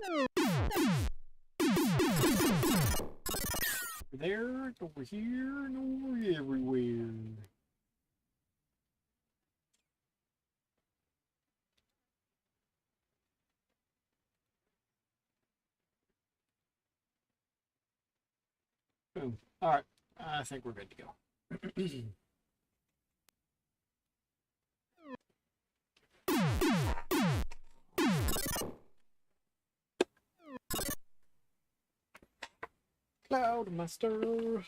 Over there, over here, and over everywhere. Boom. All right, I think we're good to go. Cloud Master.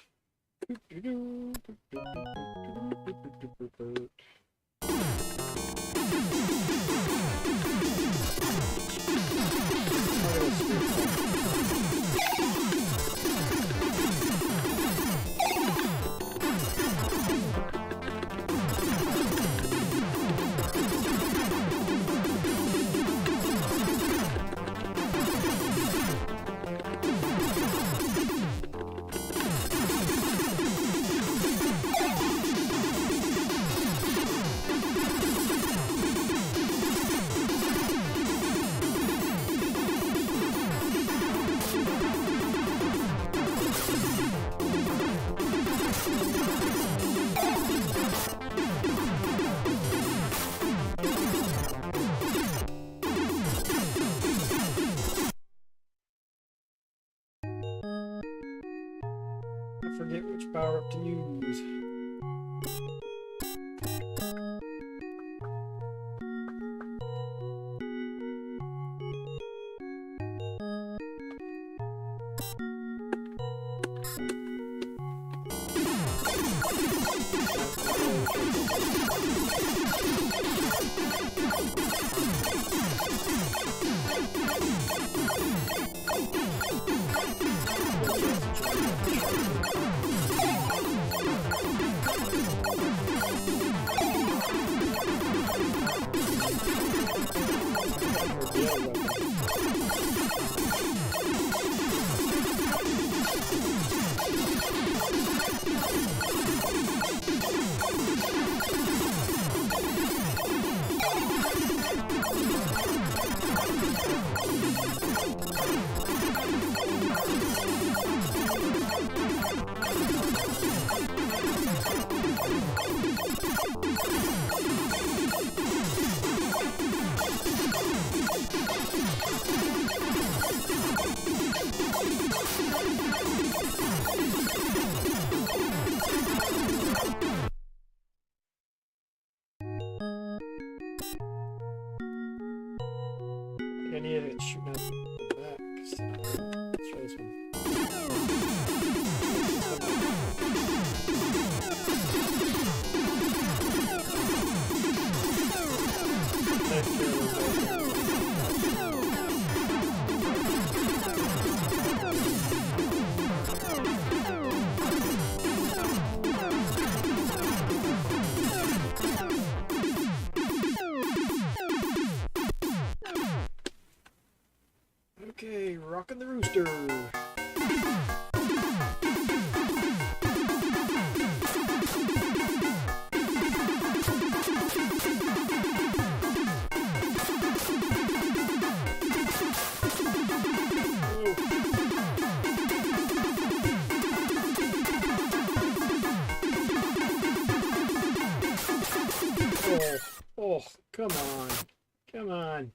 Forget which power up to use. Any of it shooting up the back. So let's try this one. Okay, rocking the rooster. Oh, come on. Come on.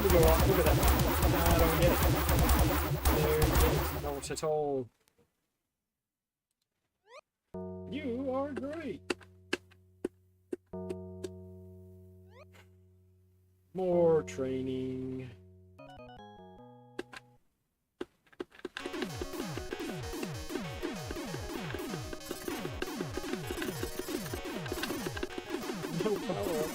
Go off. Look at that. I don't get it. There it is. Not at all. You are great. More training. No power up.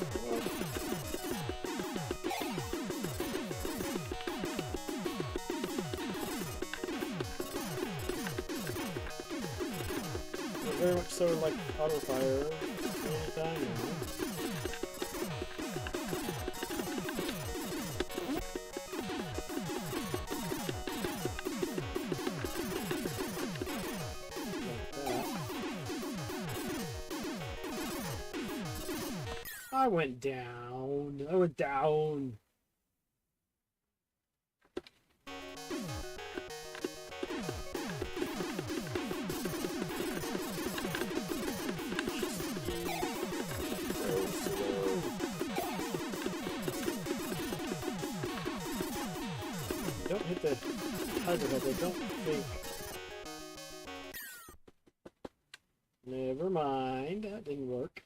Very much so like auto fire anytime now. I went down. I went down. Don't hit the tiger head, I don't think. Never mind, that didn't work.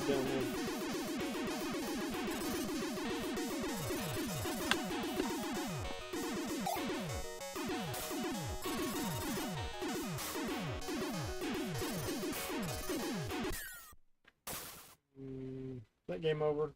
Down there. That game over.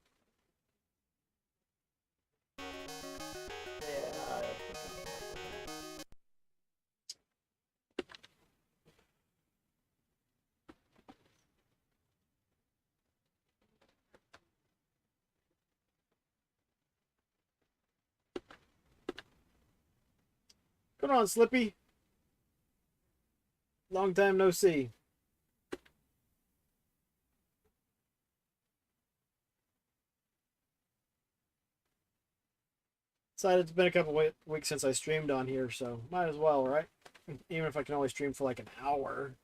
Come on, Slippy. Long time no see. Decided it's been a couple weeks since I streamed on here, so might as well, right? Even if I can only stream for like an hour.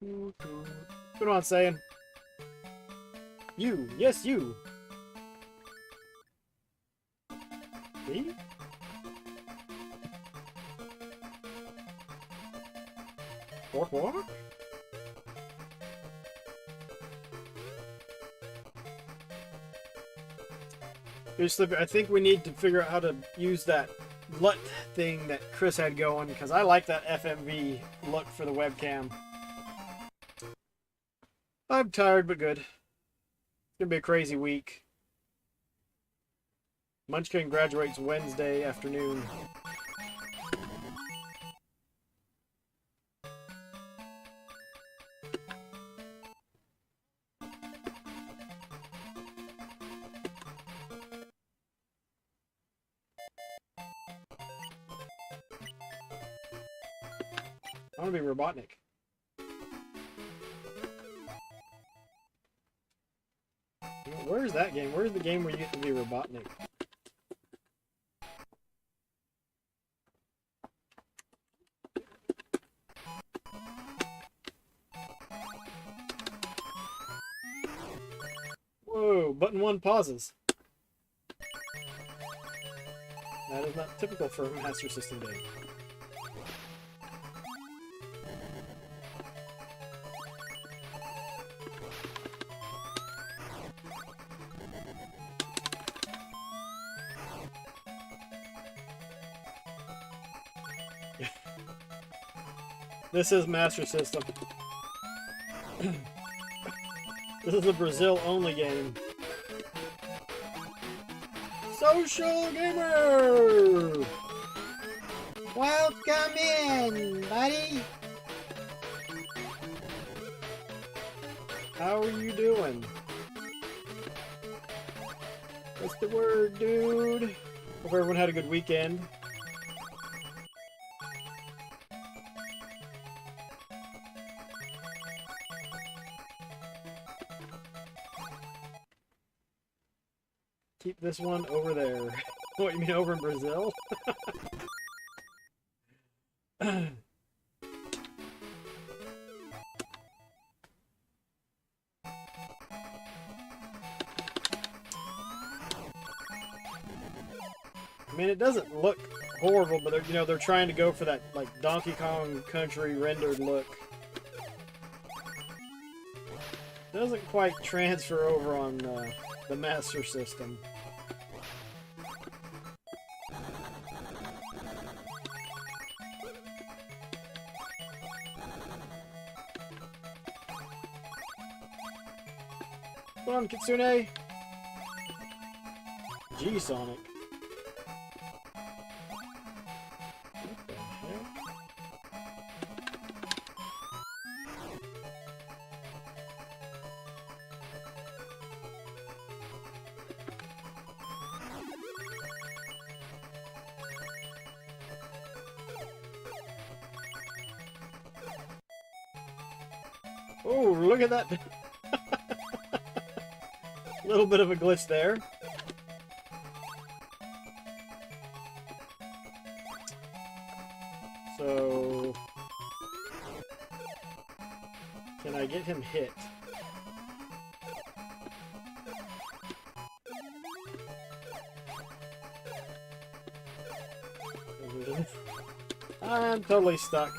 What am I saying? You, yes, you. Me? What? I think we need to figure out how to use that LUT thing that Chris had going, because I like that FMV look for the webcam. I'm tired, but good. It's gonna be a crazy week. Munchkin graduates Wednesday afternoon. I want to be Robotnik. Where's that game? Where's the game where you get to be Robotnik? button 1 pauses. That is not typical for a Master System game. This is Master System. This is a Brazil-only game. Social Gamer! Welcome in, buddy! How are you doing? What's the word, dude? Hope everyone had a good weekend. Keep this one over there. What, you mean over in Brazil? I mean, it doesn't look horrible, but they're trying to go for that like Donkey Kong Country rendered look. Doesn't quite transfer over on the Master System. Come on, Kitsune! G-Sonic. What the heck? Oh, look at that! Little bit of a glitch there. So, can I get him hit? I'm totally stuck.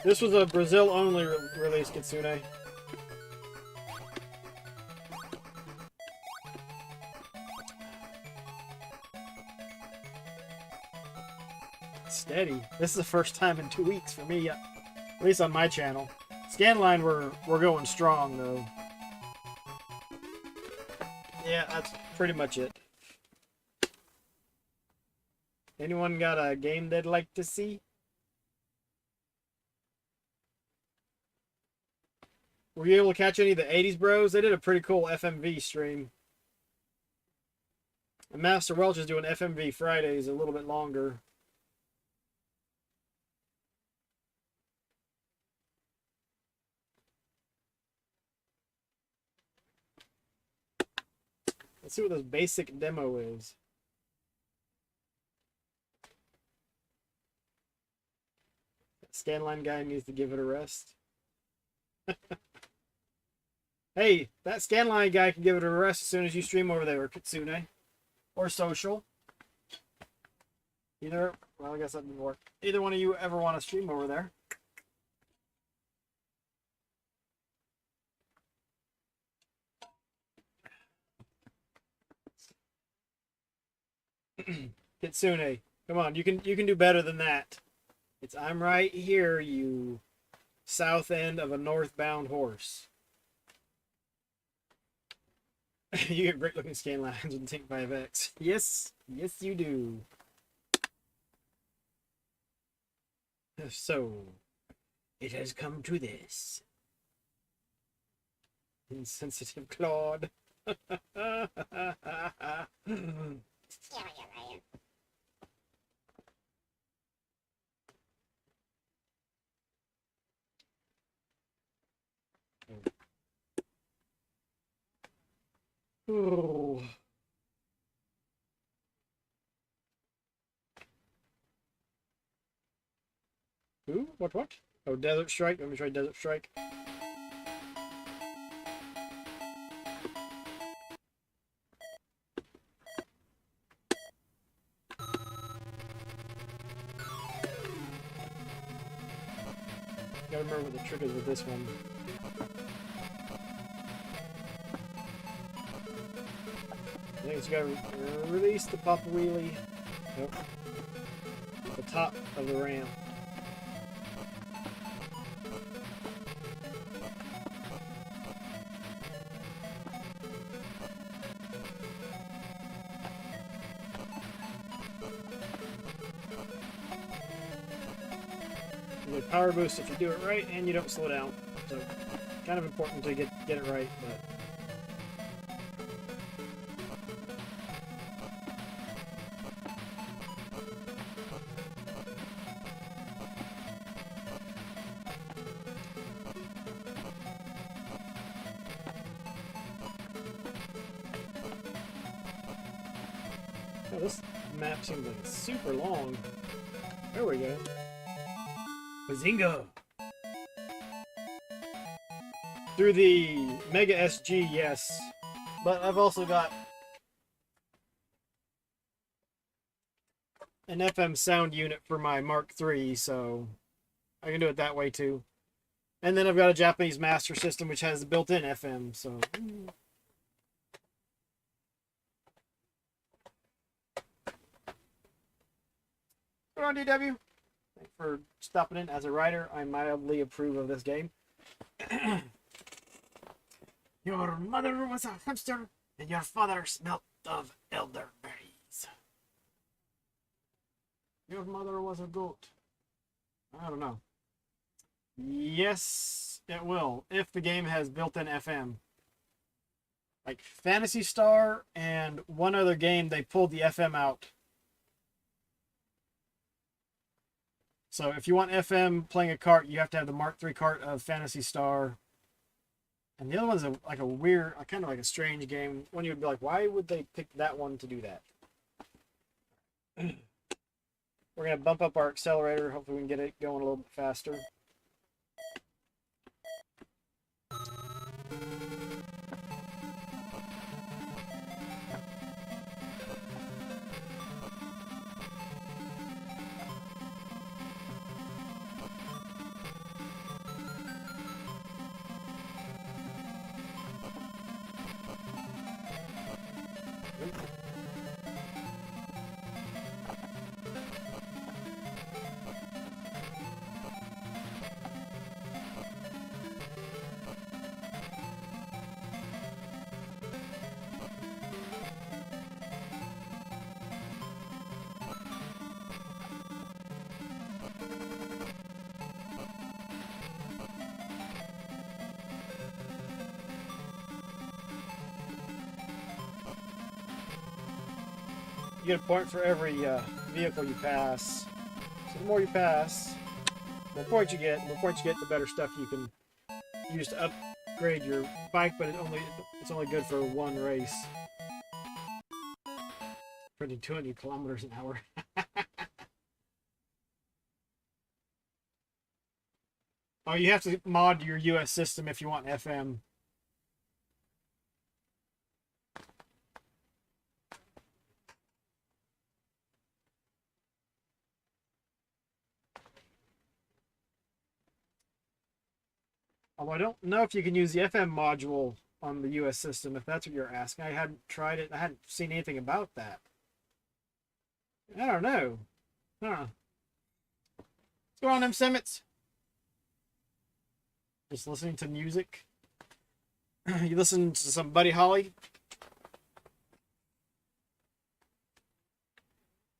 This was a Brazil-only release, Kitsune. Steady. This is the first time in 2 weeks for me, at least on my channel. Scanline, we're going strong though. Yeah, that's pretty much it. Anyone got a game they'd like to see? Were you able to catch any of the 80s bros? They did a pretty cool FMV stream. And Master Welch is doing FMV Fridays a little bit longer. Let's see what this basic demo is. That Scanline guy needs to give it a rest. Hey, that Scanline guy can give it a rest as soon as you stream over there, or Kitsune. Or Social. Either, well, I guess that didn't work. Either one of you ever want to stream over there. Kitsune, come on, you can do better than that. I'm right here, you south end of a northbound horse. You get great looking scan lines with Tink 5X. Yes, yes you do. So, it has come to this. Insensitive Claude. Oh. Who? What? Oh, Desert Strike. Let me try Desert Strike. Gotta remember what the trick is with this one. I think it's gotta release the pop wheelie. Nope. The top of the ramp. You get power boost if you do it right and you don't slow down. So kind of important to get it right, but oh, this map seems like it's super long. There we go. Bazinga! Through the Mega SG, yes. But I've also got an FM sound unit for my Mark III, so I can do it that way too. And then I've got a Japanese Master System which has a built-in FM, so... Good on, DW! Thanks for stopping in. As a writer, I mildly approve of this game. Your mother was a hamster, and your father smelt of elderberries. Your mother was a goat. I don't know. Yes, it will, if the game has built-in FM. Like Phantasy Star and one other game, they pulled the FM out. So if you want FM playing a cart, you have to have the Mark III cart of Phantasy Star. And the other one's like a weird, kind of like a strange game. One you would be like, why would they pick that one to do that? We're going to bump up our accelerator. Hopefully we can get it going a little bit faster. You get a point for every vehicle you pass. So the more you pass, the more points you get. The more points you get, the better stuff you can use to upgrade your bike. But it's only good for one race. Printing 200 kilometers an hour. Oh, you have to mod your US system if you want FM. Although I don't know if you can use the FM module on the US system, if that's what you're asking. I hadn't tried it. I hadn't seen anything about that. I don't know. Huh. What's going on, them Simmons? Just listening to music. You listen to some Buddy Holly?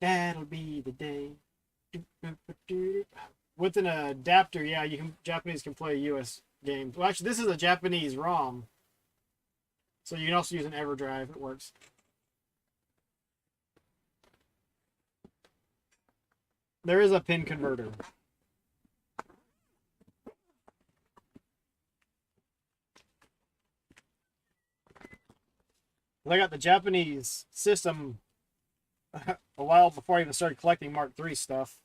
That'll be the day. With an adapter, yeah, Japanese can play US games. Well, actually, this is a Japanese ROM, so you can also use an EverDrive. It works. There is a pin converter. I got the Japanese system a while before I even started collecting Mark III stuff,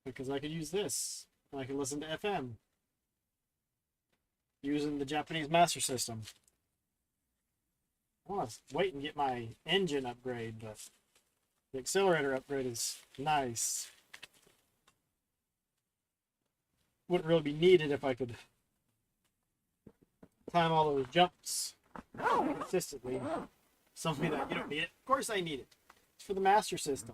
because I could use this and I could listen to FM using the Japanese Master System. I want to wait and get my engine upgrade, but the accelerator upgrade is nice. wouldn't really be needed if I could climb all those jumps consistently. Something that you don't need it. Of course I need it. It's for the Master System.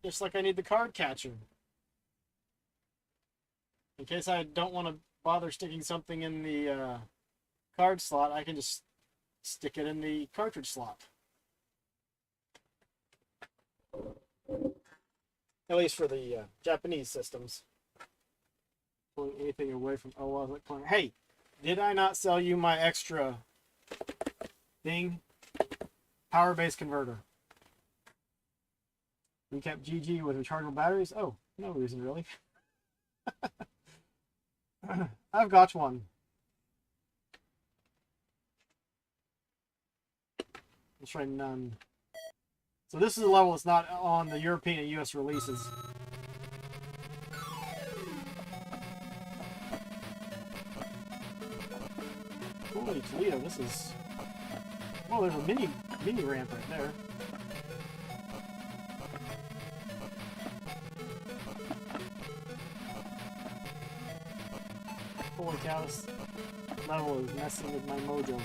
Just like I need the card catcher. In case I don't want to bother sticking something in the card slot, I can just stick it in the cartridge slot. At least for the Japanese systems. Pulling anything away from... Oh, I was like, hey, did I not sell you my extra thing? Power base converter. We kept GG with rechargeable batteries? Oh, no reason really. I've got one. Let's try none. So this is a level that's not on the European and US releases. Holy Toledo, this is... Oh, there's a mini ramp right there. Holy cow, this level is messing with my mojo.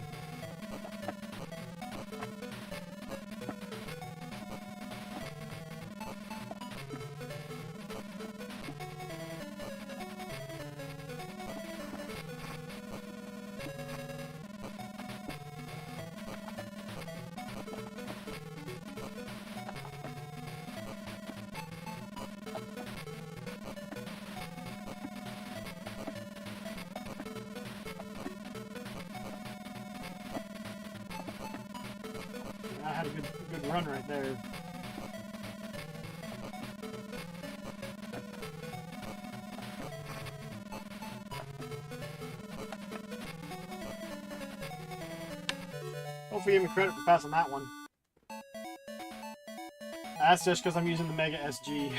I had a good run right there. Hopefully give me credit for passing that one. That's just because I'm using the Mega SG.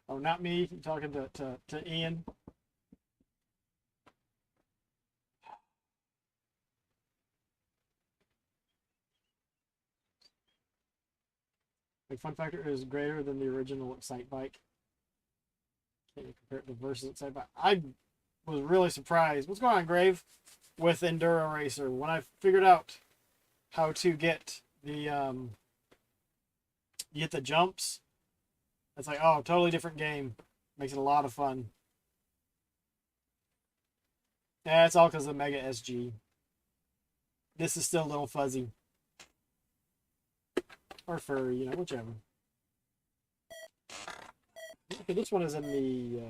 Oh, not me. I'm talking to Ian. Like, fun factor is greater than the original Excite bike. Can't you compare it to versus Excite bike? I was really surprised. What's going on, Grave? With Enduro Racer, when I figured out how to get the jumps, it's like, oh, totally different game. Makes it a lot of fun. Yeah, it's all because of Mega SG. This is still a little fuzzy. Or furry, you know, whichever. Okay, this one is in the...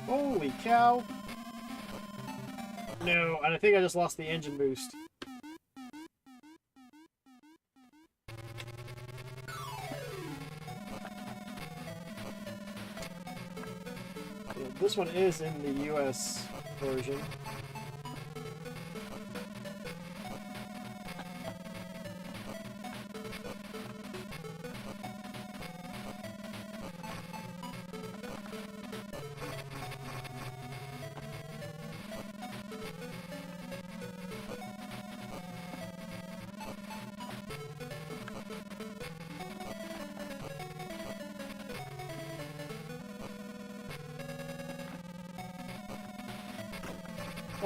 Holy cow! No, and I think I just lost the engine boost. Yeah, this one is in the US version.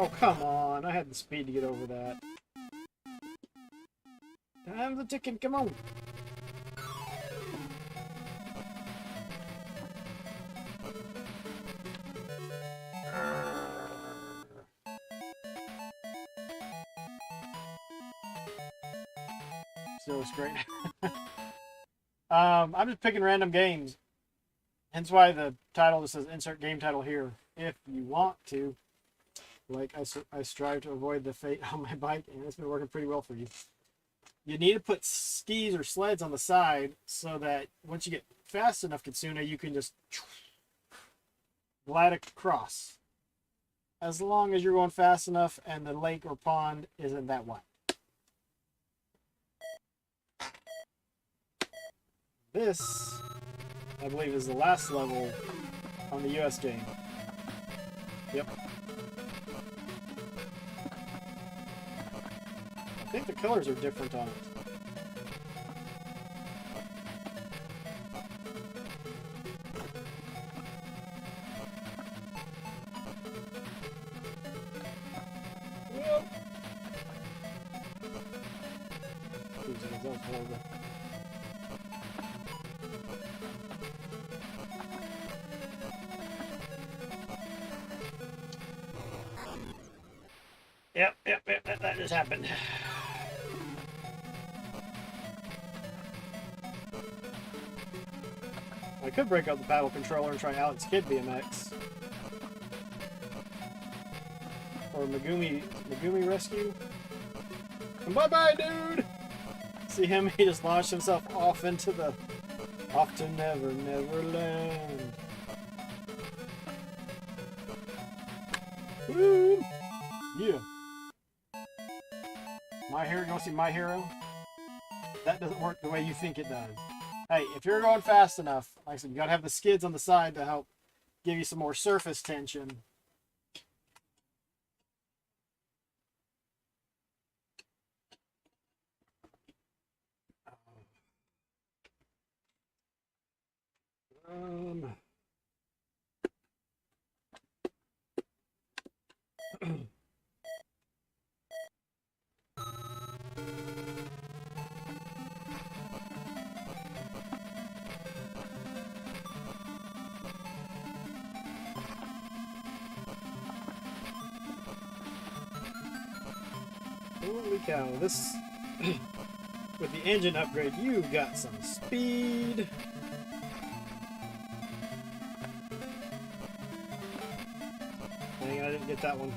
Oh, come on. I had the speed to get over that. Have the ticket, come on. So it's great. I'm just picking random games. Hence why the title just says insert game title here. If you want to. Like, I strive to avoid the fate on my bike, and it's been working pretty well for you. you need to put skis or sleds on the side so that once you get fast enough, Kitsuna, you can just glide across. As long as you're going fast enough and the lake or pond isn't that wide. This, I believe, is the last level on the US game. Yep. I think the colors are different on it. That was horrible. Yep, that just happened. I could break up the paddle controller and try Alex Kidd BMX. Or Megumi Rescue. And bye-bye, dude! See him? He just launched himself off into the... off to Never Land. Woo! Yeah. My Hero, you want to see My Hero? That doesn't work the way you think it does. Hey, if you're going fast enough, like I said, you gotta have the skids on the side to help give you some more surface tension. Holy cow, this... with the engine upgrade, you've got some speed. Dang, I didn't get that one.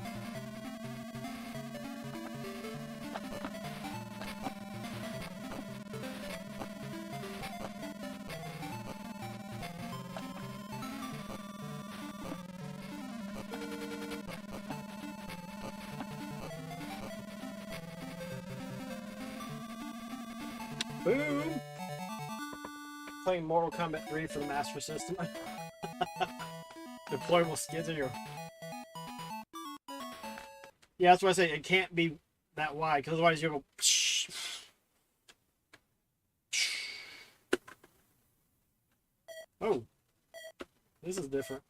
Boom! Playing Mortal Kombat 3 for the Master System. Deployable skids in your... Yeah, that's why I say it can't be that wide, because otherwise you'll go... Oh. This is different.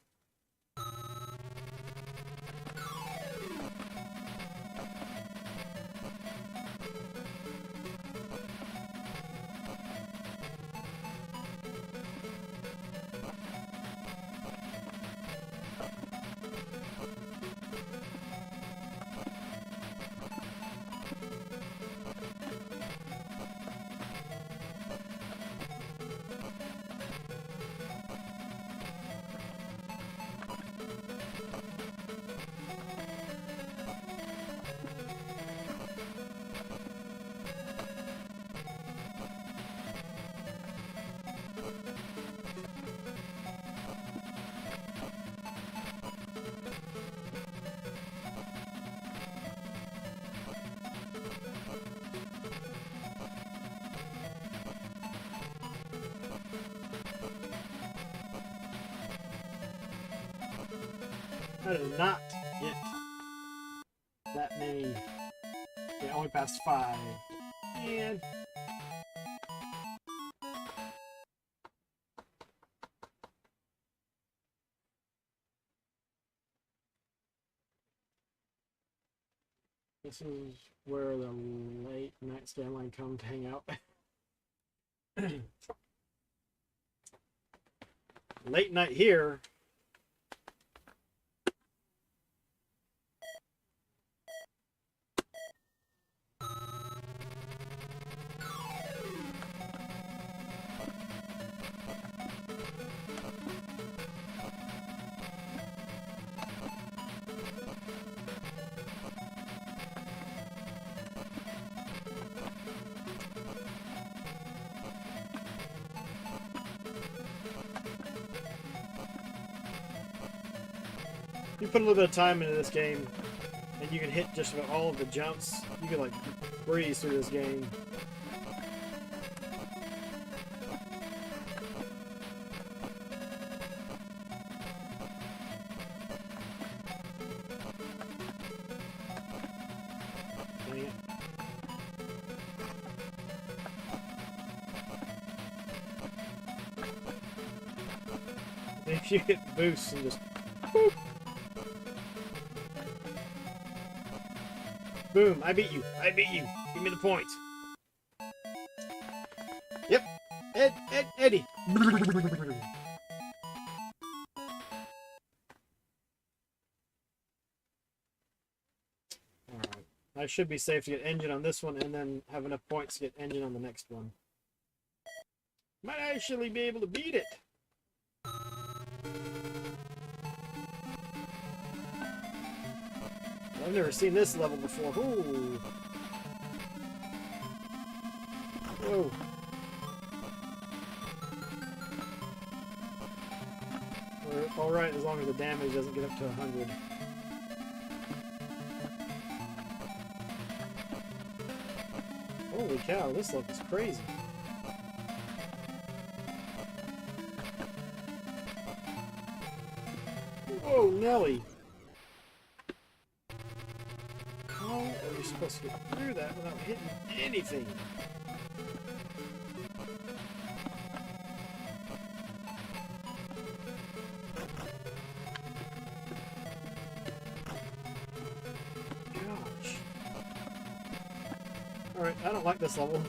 I did not get that many. Yeah, only passed 5. And this is where the late night Scanline come to hang out. Late night here. you put a little bit of time into this game, and you can hit just about all of the jumps, you can like breeze through this game. Dang it. If you hit boosts and just boop. Boom, I beat you. I beat you. Give me the points. Yep. Eddie. Alright. I should be safe to get engine on this one and then have enough points to get engine on the next one. Might actually be able to beat it. I've never seen this level before. Ooh. Whoa. We're alright as long as the damage doesn't get up to 100. Holy cow, this level's crazy. Whoa, Nelly. How are you supposed to get through that without hitting anything? Gosh. Alright, I don't like this level.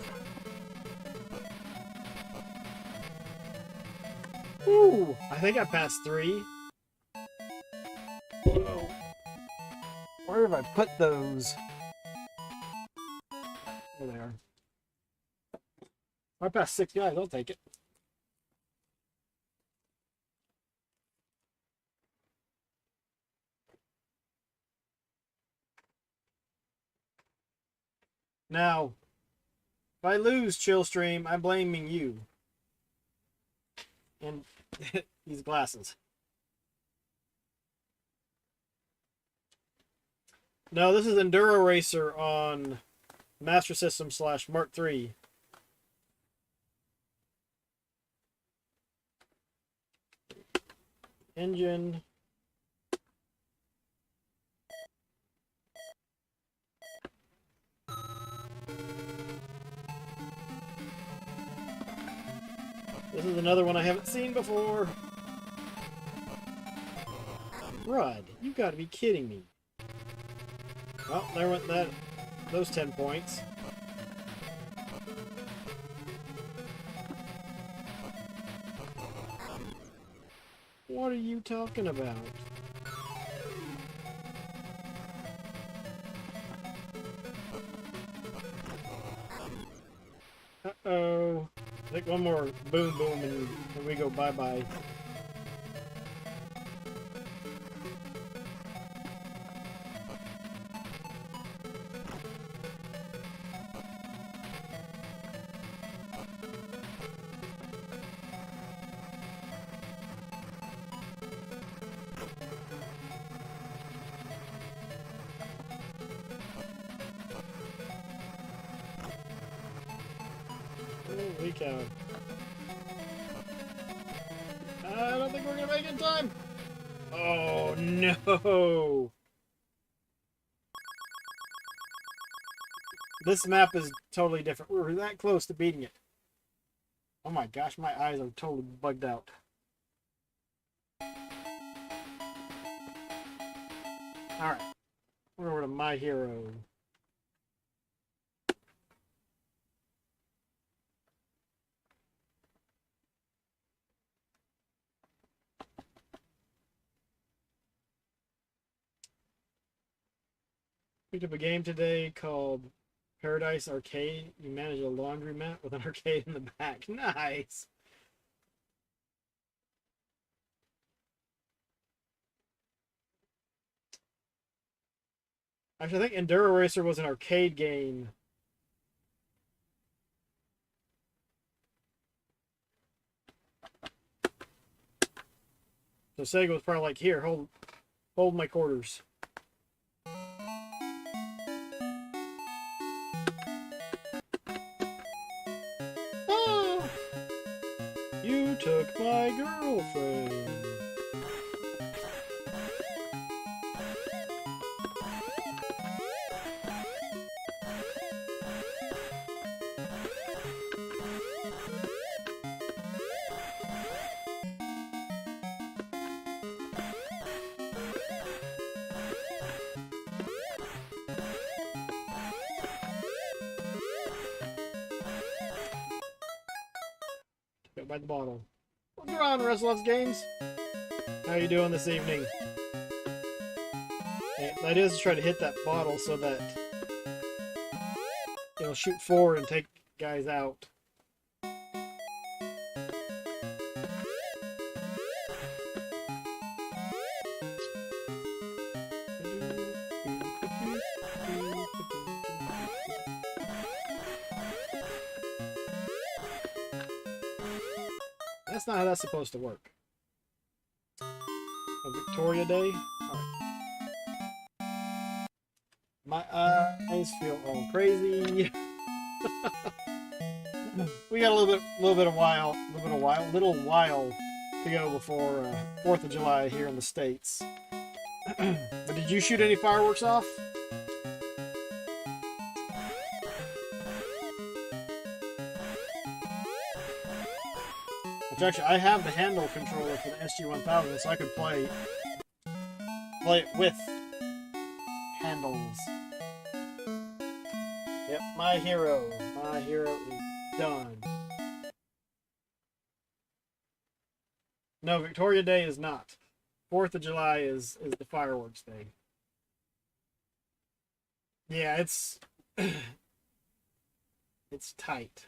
Ooh, I think I passed 3. Whoa. Where have I put those? There they are. I passed 6 guys, I'll take it. Now, if I lose Chillstream, I'm blaming you. And these glasses. No, this is Enduro Racer on Master System / Mark III. Engine. This is another one I haven't seen before. Rud, you gotta be kidding me. Well, there went those 10 points. What are you talking about? Uh-oh. I think one more boom boom and we go bye-bye. Holy cow. I don't think we're gonna make it in time. Oh no! This map is totally different. We were that close to beating it. Oh my gosh, my eyes are totally bugged out. Alright. We're over to My Hero. Picked up a game today called Paradise Arcade. You manage a laundromat with an arcade in the back. Nice! Actually, I think Enduro Racer was an arcade game. So Sega was probably like, here, hold Hold my quarters. Ah! You took my girlfriend. Go by the bottle. What's around, Wrestle's Games? How you doing this evening? And that is to try to hit that bottle so that it'll shoot forward and take guys out. That's not how that's supposed to work. A Victoria Day? Alright. My eyes feel all crazy. We got a little while to go before 4th of July here in the States. But did you shoot any fireworks off? Which actually, I have the handle controller for the SG-1000, so I could play it with handles. Yep, my hero is done. No, Victoria Day is not. 4th of July is the fireworks day. Yeah, it's it's tight.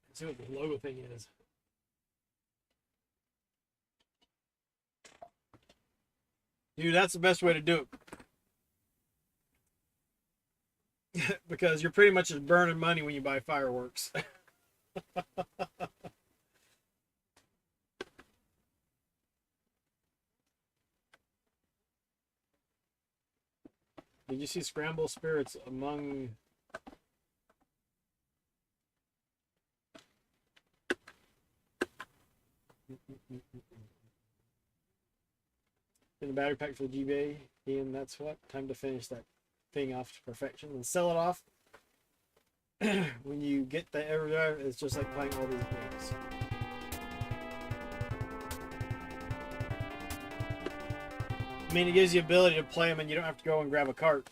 Let's see what the logo thing is. Dude, that's the best way to do it. Because you're pretty much just burning money when you buy fireworks. Did you see Scramble Spirits among... In the battery pack for the GBA, and that's what time to finish that thing off to perfection and sell it off. When you get the EverDrive, it's just like playing all these games. I mean, it gives you the ability to play them and you don't have to go and grab a cart.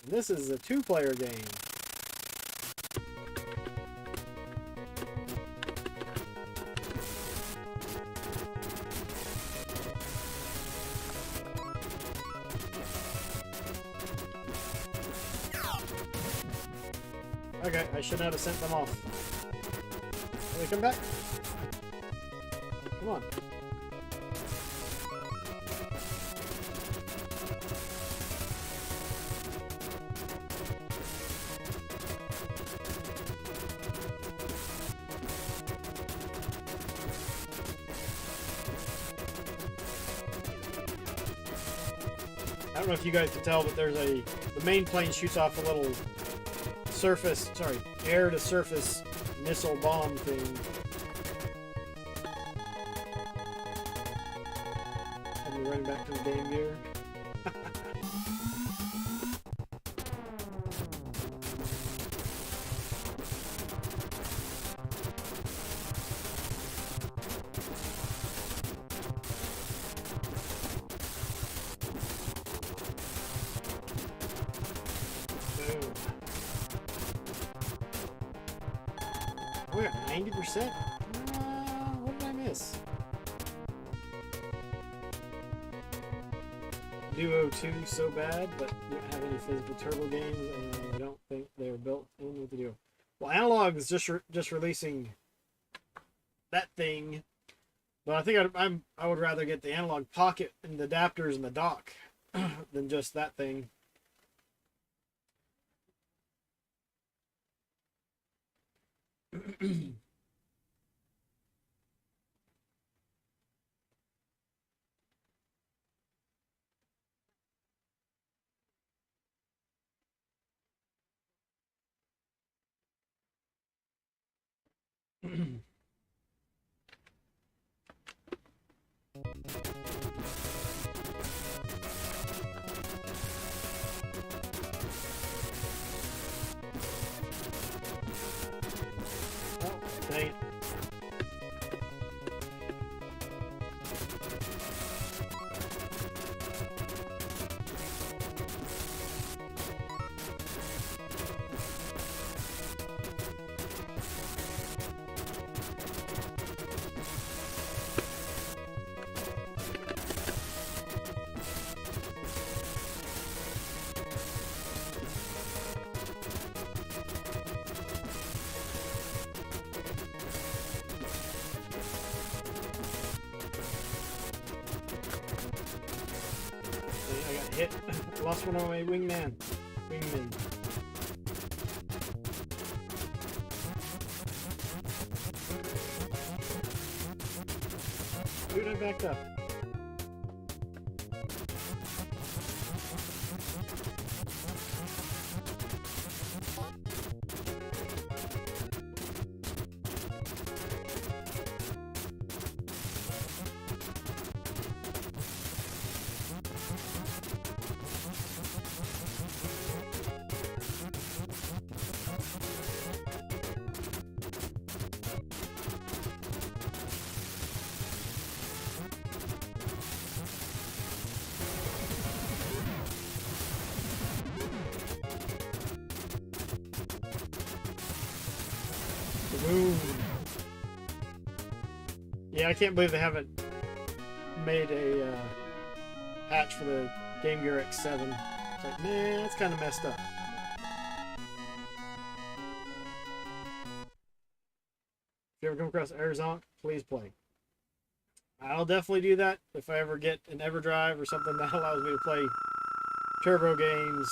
And this is a two-player game. Okay, I should not have sent them off. Will they come back? Come on. I don't know if you guys can tell, but there's the main plane shoots off a little air to surface missile bomb thing. And we're running back to the game gear. We're at 90%? What did I miss? Duo 2 so bad, but you don't have any physical turbo games, and I don't think they're built in with the Duo. Well, Analog is just releasing that thing, but I think I would rather get the Analog Pocket and the adapters and the dock than just that thing. Oh, dang it. I got hit. Lost one of my wingman. Wingman. Dude, I backed up. Boom. Yeah, I can't believe they haven't made a patch for the Game Gear X7. It's like, man, that's kind of messed up. If you ever come across Arizonk, please play. I'll definitely do that if I ever get an EverDrive or something that allows me to play turbo games.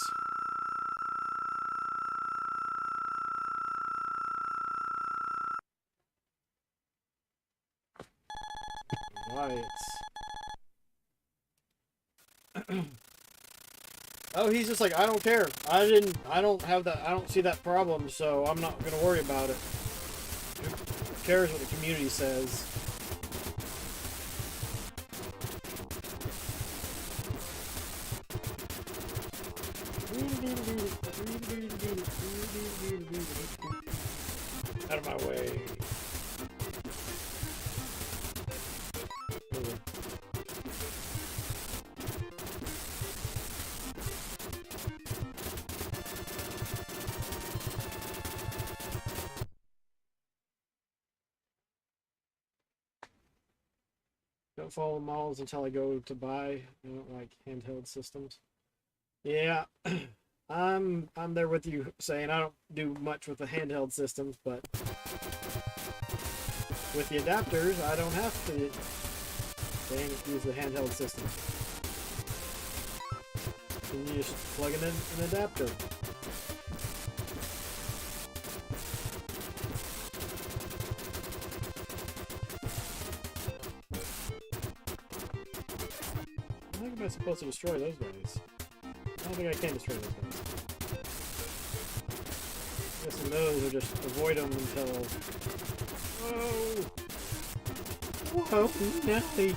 Right. Oh, he's just like, I don't care. I don't have that. I don't see that problem, so I'm not gonna worry about it. Who cares what the community says? Out of my way. Don't follow malls until I go to buy. I don't like handheld systems. Yeah, I'm there with you, saying I don't do much with the handheld systems, but with the adapters, I don't have to use the handheld system. And you just plug in an adapter. How am I supposed to destroy those guys? I don't think I can destroy those guys. I guess those are just avoid them until... Whoa! Whoa, Nelly!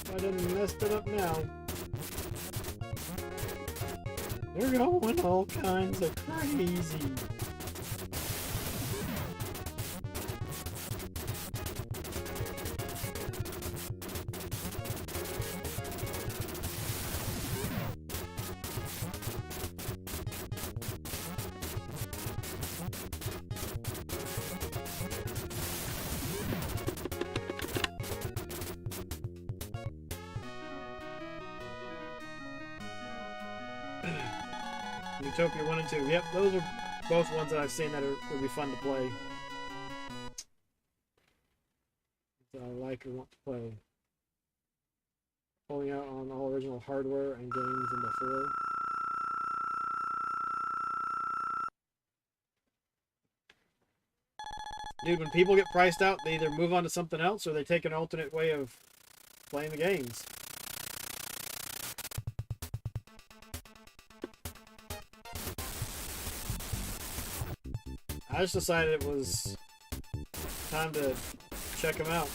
I done messed it up now. They're going all kinds of crazy. Utopia 1 and 2. Yep, those are both ones that I've seen that would be fun to play. That I like or want to play. Pulling out on all original hardware and games than before. Dude, when people get priced out, they either move on to something else or they take an alternate way of playing the games. I just decided it was time to check them out.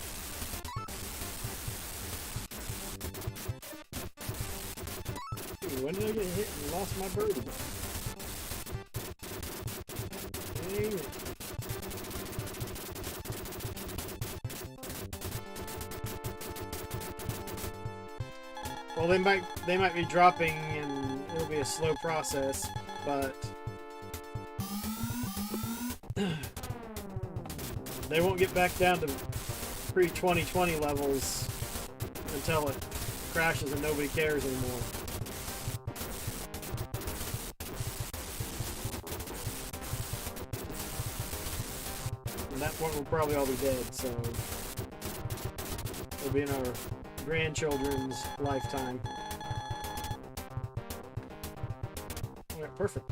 Dude, when did I get hit and lost my birdie? Dang it. Well, they might be dropping and it'll be a slow process, but they won't get back down to pre-2020 levels until it crashes and nobody cares anymore. And that point we'll probably all be dead, so it'll be in our grandchildren's lifetime. Alright, perfect.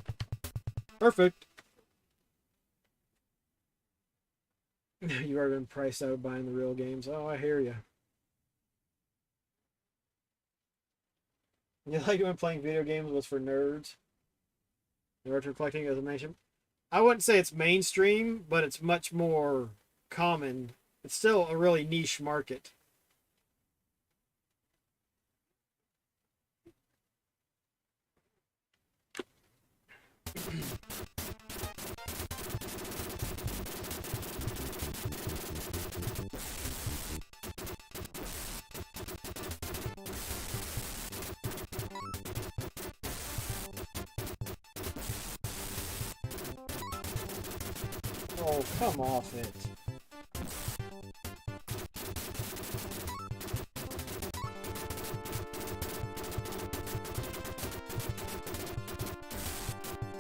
Perfect! You've already been priced out buying the real games. Oh, I hear you. You like when playing video games was for nerds? The retro collecting, as I mentioned. I wouldn't say it's mainstream, but it's much more common. It's still a really niche market. Oh, come off it.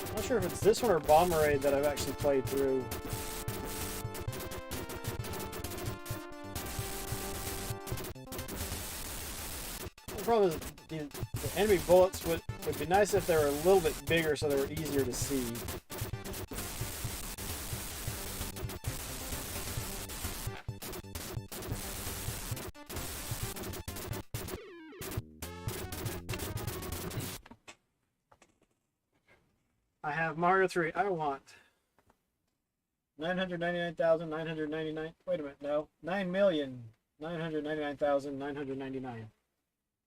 I'm not sure if it's this one or Bomber Raid that I've actually played through. The problem is the enemy bullets would be nice if they were a little bit bigger so they were easier to see. I have Mario 3. I want 999,999. Wait a minute, no. 9,999,999.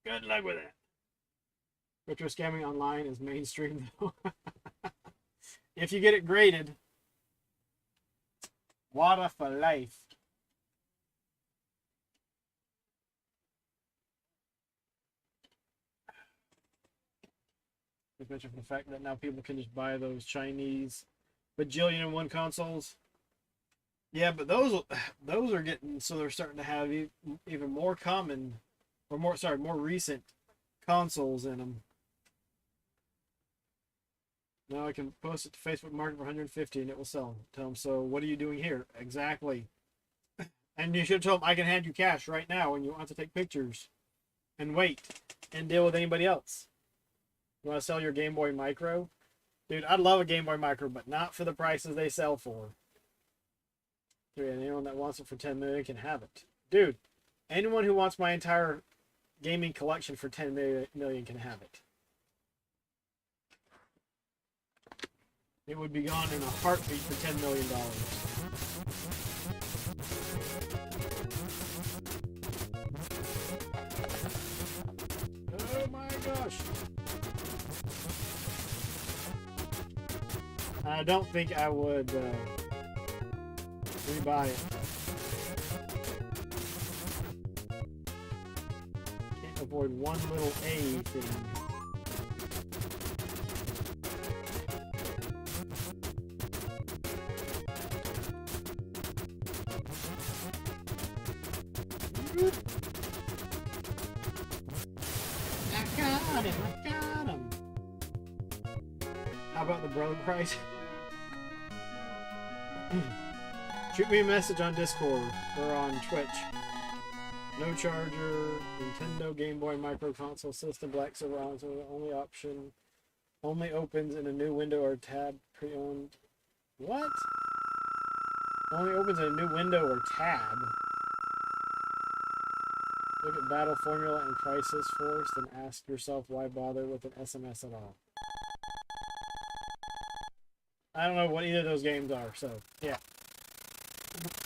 Good luck with it. Retro scamming online is mainstream though. If you get it graded. Water for life. Especially for the fact that now people can just buy those Chinese bajillion-and-one consoles. Yeah, but those are getting, so they're starting to have even more common, or more recent consoles in them. Now I can post it to Facebook Market for 150 and it will sell. Tell them, so what are you doing here? Exactly. And you should tell them I can hand you cash right now and you don't have to take pictures and wait and deal with anybody else. You want to sell your Game Boy Micro? Dude, I'd love a Game Boy Micro, but not for the prices they sell for. Dude, anyone that wants it for $10 million can have it. Dude, anyone who wants my entire gaming collection for $10 million can have it. It would be gone in a heartbeat for $10 million. Oh my gosh. I don't think I would rebuy it. Can't avoid one little A thing. I got him! How about the brother price? Shoot me a message on Discord or on Twitch. No charger, Nintendo Game Boy Micro Console System, Black Silver the only option. Only opens in a new window or tab pre-owned. What? Only opens in a new window or tab. Look at battle formula and prices first, and ask yourself why bother with an SMS at all. I don't know what either of those games are, so yeah.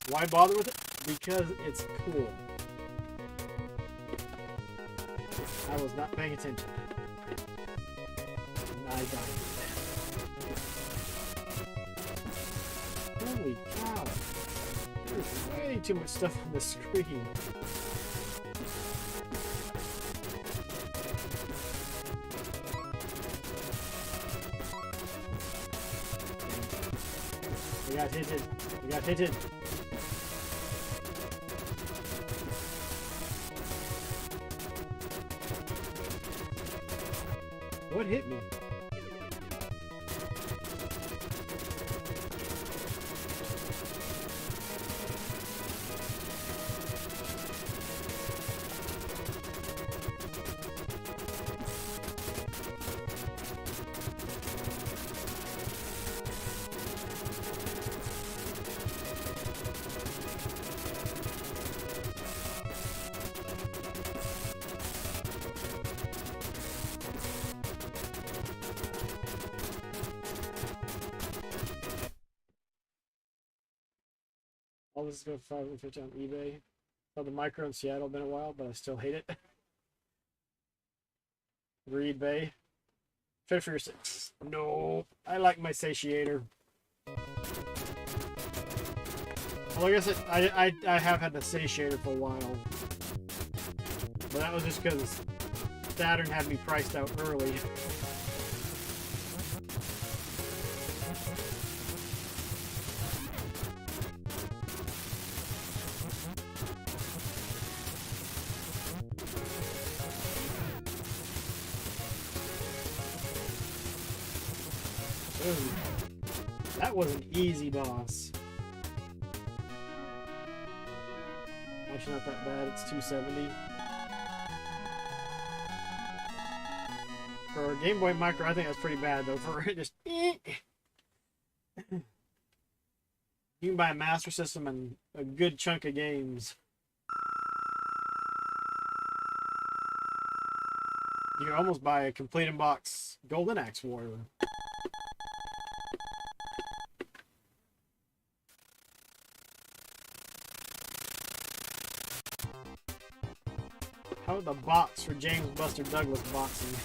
Why bother with it? Because it's cool. I was not paying attention. I died. Holy cow. There's way too much stuff on the screen. We got hit. We got hit. What hit me? All this is going for $550 on eBay. Saw the micro in Seattle, been a while, but I still hate it. Reed Bay. Fit for your six. No, I like my satiator. Well, like I said, I have had the satiator for a while. But that was just because Saturn had me priced out early. Ooh, that was an easy boss. Actually, not that bad. It's 270. For a Game Boy Micro, I think that's pretty bad, though. For just... You can buy a Master System and a good chunk of games. You can almost buy a complete in-box Golden Axe Warrior. How about the box for James Buster Douglas boxing?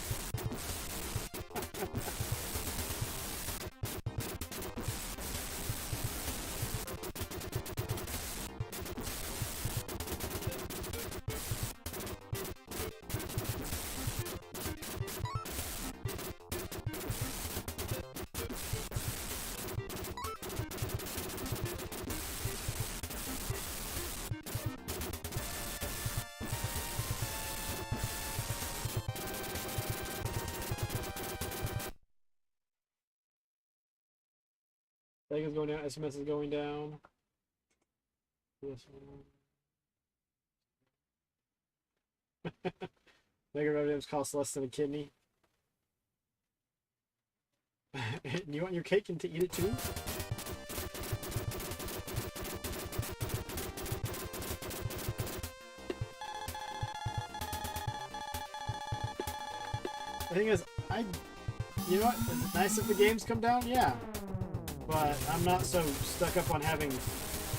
Sega's going down, SMS is going down. This one. Mega revenues cost less than a kidney. You want your cake and to eat it too? The thing is, you know what? Is it nice if the games come down? Yeah. But I'm not so stuck up on having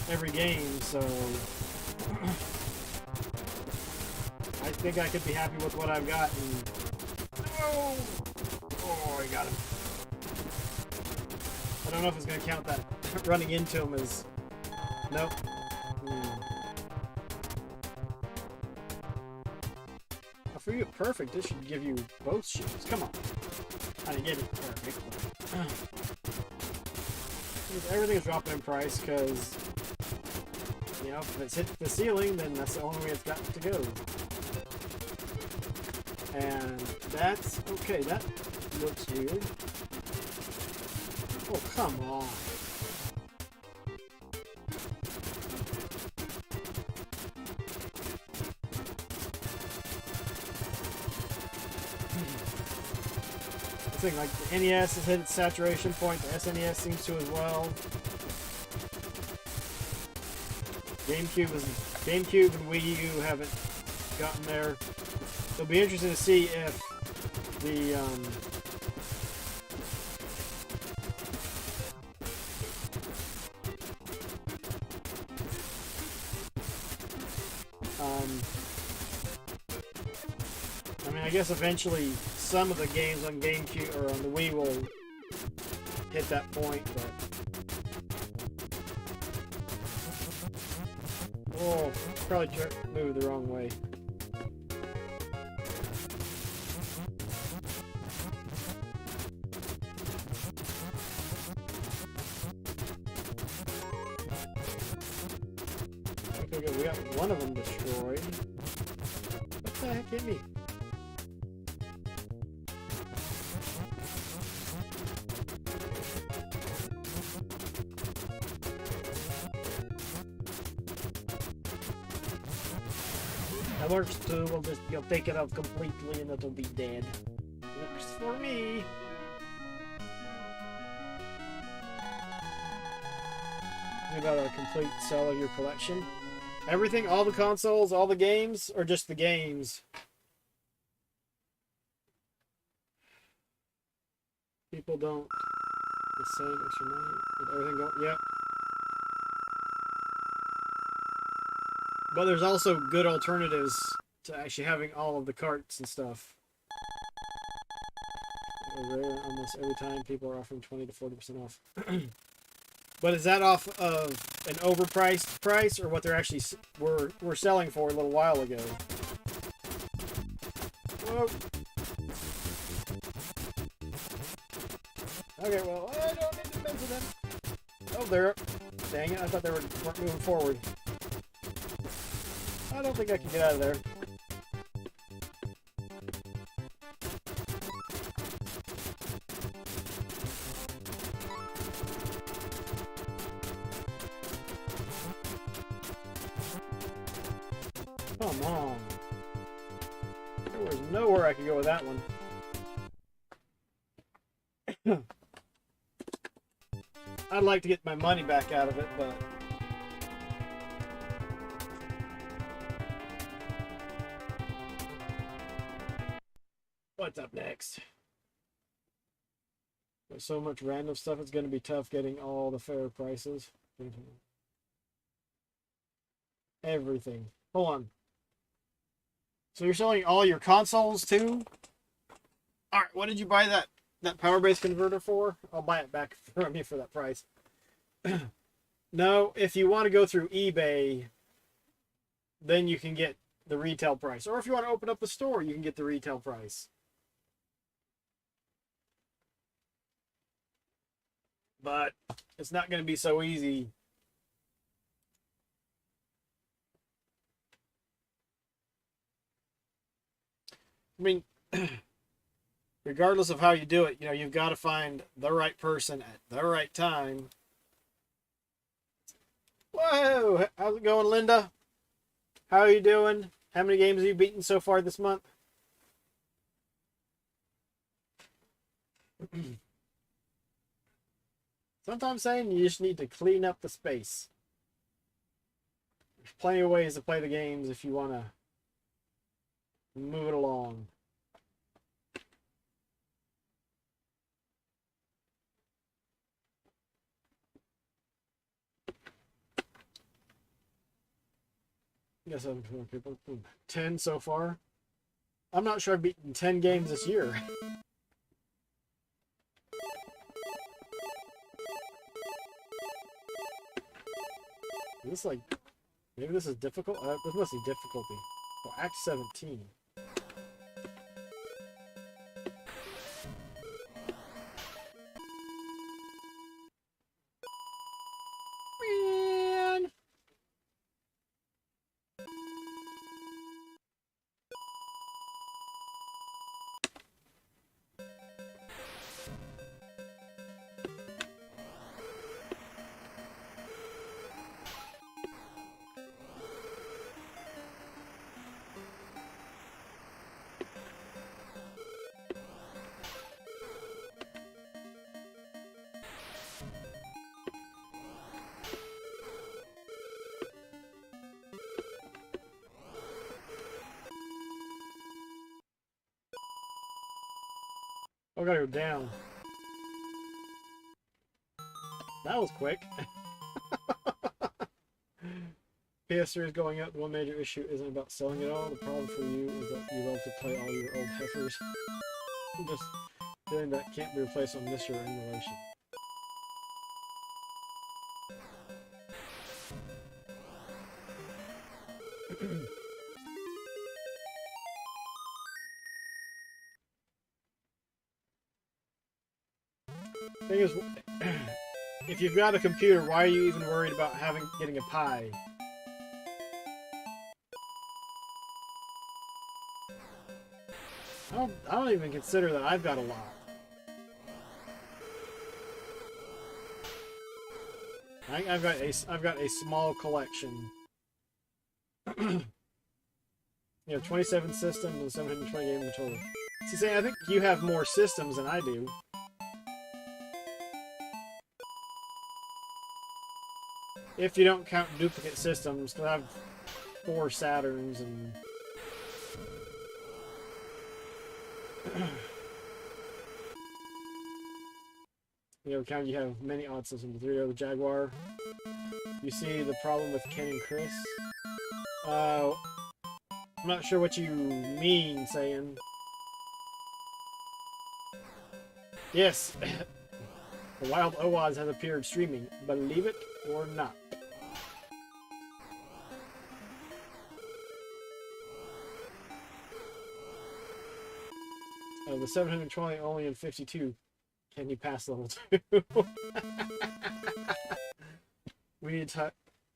every game, so I think I could be happy with what I've got. And... Oh, I got him. I don't know if it's going to count that running into him as... Nope. Oh, for you, perfect. This should give you both shields. Come on. I didn't get it perfect. Everything's dropping in price because, you know, if it's hit the ceiling, then that's the only way it's got to go. And that's okay. That looks weird. Oh, come on. I think like the NES has hit its saturation point, the SNES seems to as well. GameCube and Wii U haven't gotten there. It'll be interesting to see if the I mean, I guess eventually some of the games on GameCube or on the Wii will hit that point, but oh, probably moved the wrong way. Okay, good. We got one of them destroyed. What the heck hit me? That works too. We'll just take it out completely and it'll be dead. Works for me. You got a complete sell of your collection. Everything, all the consoles, all the games, or just the games? People don't the same extra money with everything going. Yep. But there's also good alternatives to actually having all of the carts and stuff. Rare, almost every time people are offering 20 to 40% off. But is that off of an overpriced price or what they're actually were selling for a little while ago? Whoa. Okay, well, I don't need to mention them. Oh, they're up. Dang it, I thought they weren't moving forward. I don't think I can get out of there. Come on. There was nowhere I could go with that one. I'd like to get my money back out of it, but... What's up next? There's so much random stuff, it's going to be tough getting all the fair prices. Everything. Hold on. So you're selling all your consoles too? Alright, what did you buy that power base converter for? I'll buy it back from you for that price. No, if you want to go through eBay, then you can get the retail price. Or if you want to open up a store, you can get the retail price. But it's not going to be so easy. I mean, regardless of how you do it, you've got to find the right person at the right time. Whoa! How's it going, Linda? How are you doing? How many games have you beaten so far this month? Sometimes saying you just need to clean up the space. There's plenty of ways to play the games if you want to move it along. Guess I'm 10 so far. I'm not sure I've beaten 10 games this year. Is this like, maybe this is difficult? This must be difficulty. Oh, Act 17. Man! Oh, I gotta go down. That was quick. PS3 is going up. The one major issue isn't about selling it all. The problem for you is that you love to play all your old heifers. Just feeling that can't be replaced on this or emulation. Thing is, if you've got a computer, why are you even worried about getting a Pi? I don't even consider that I've got a lot. I've got a small collection. You know, 27 systems and 720 games in total. See, I think you have more systems than I do. If you don't count duplicate systems, I have 4 Saturns and... you know, count you have many odd systems. 3 the Jaguar. You see the problem with Ken and Chris? I'm not sure what you mean saying. Yes, the Wild Oaz has appeared streaming. Believe it or not. The 720 only in 52. Can you pass level 2? We need to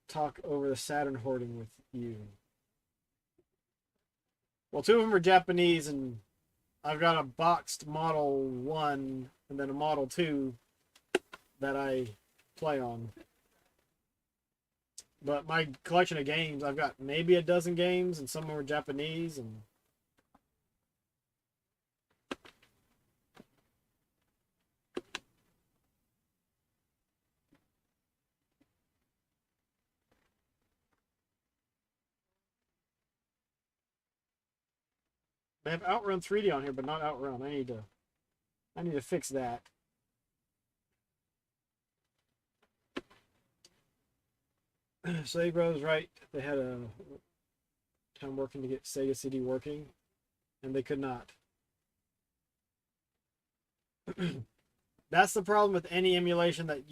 talk over the Saturn hoarding with you. Well, 2 of them are Japanese, and I've got a boxed Model 1 and then a Model 2 that I play on. But my collection of games, I've got maybe a dozen games, and some of them are Japanese, and... They have Outrun 3D on here, but not Outrun. I need to fix that. Sega Bros, right? They had a time working to get Sega CD working, and they could not. That's the problem with any emulation that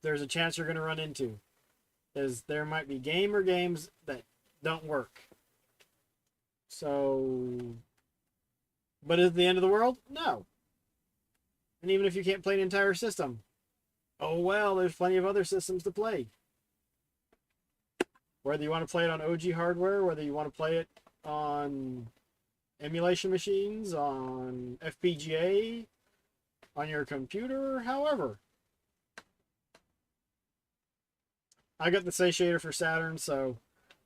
there's a chance you're going to run into. Is there might be games that don't work. So, but is it the end of the world? No. And even if you can't play an entire system, oh well, there's plenty of other systems to play. Whether you want to play it on OG hardware, whether you want to play it on emulation machines, on FPGA, on your computer, however. I got the Satiator for Saturn, so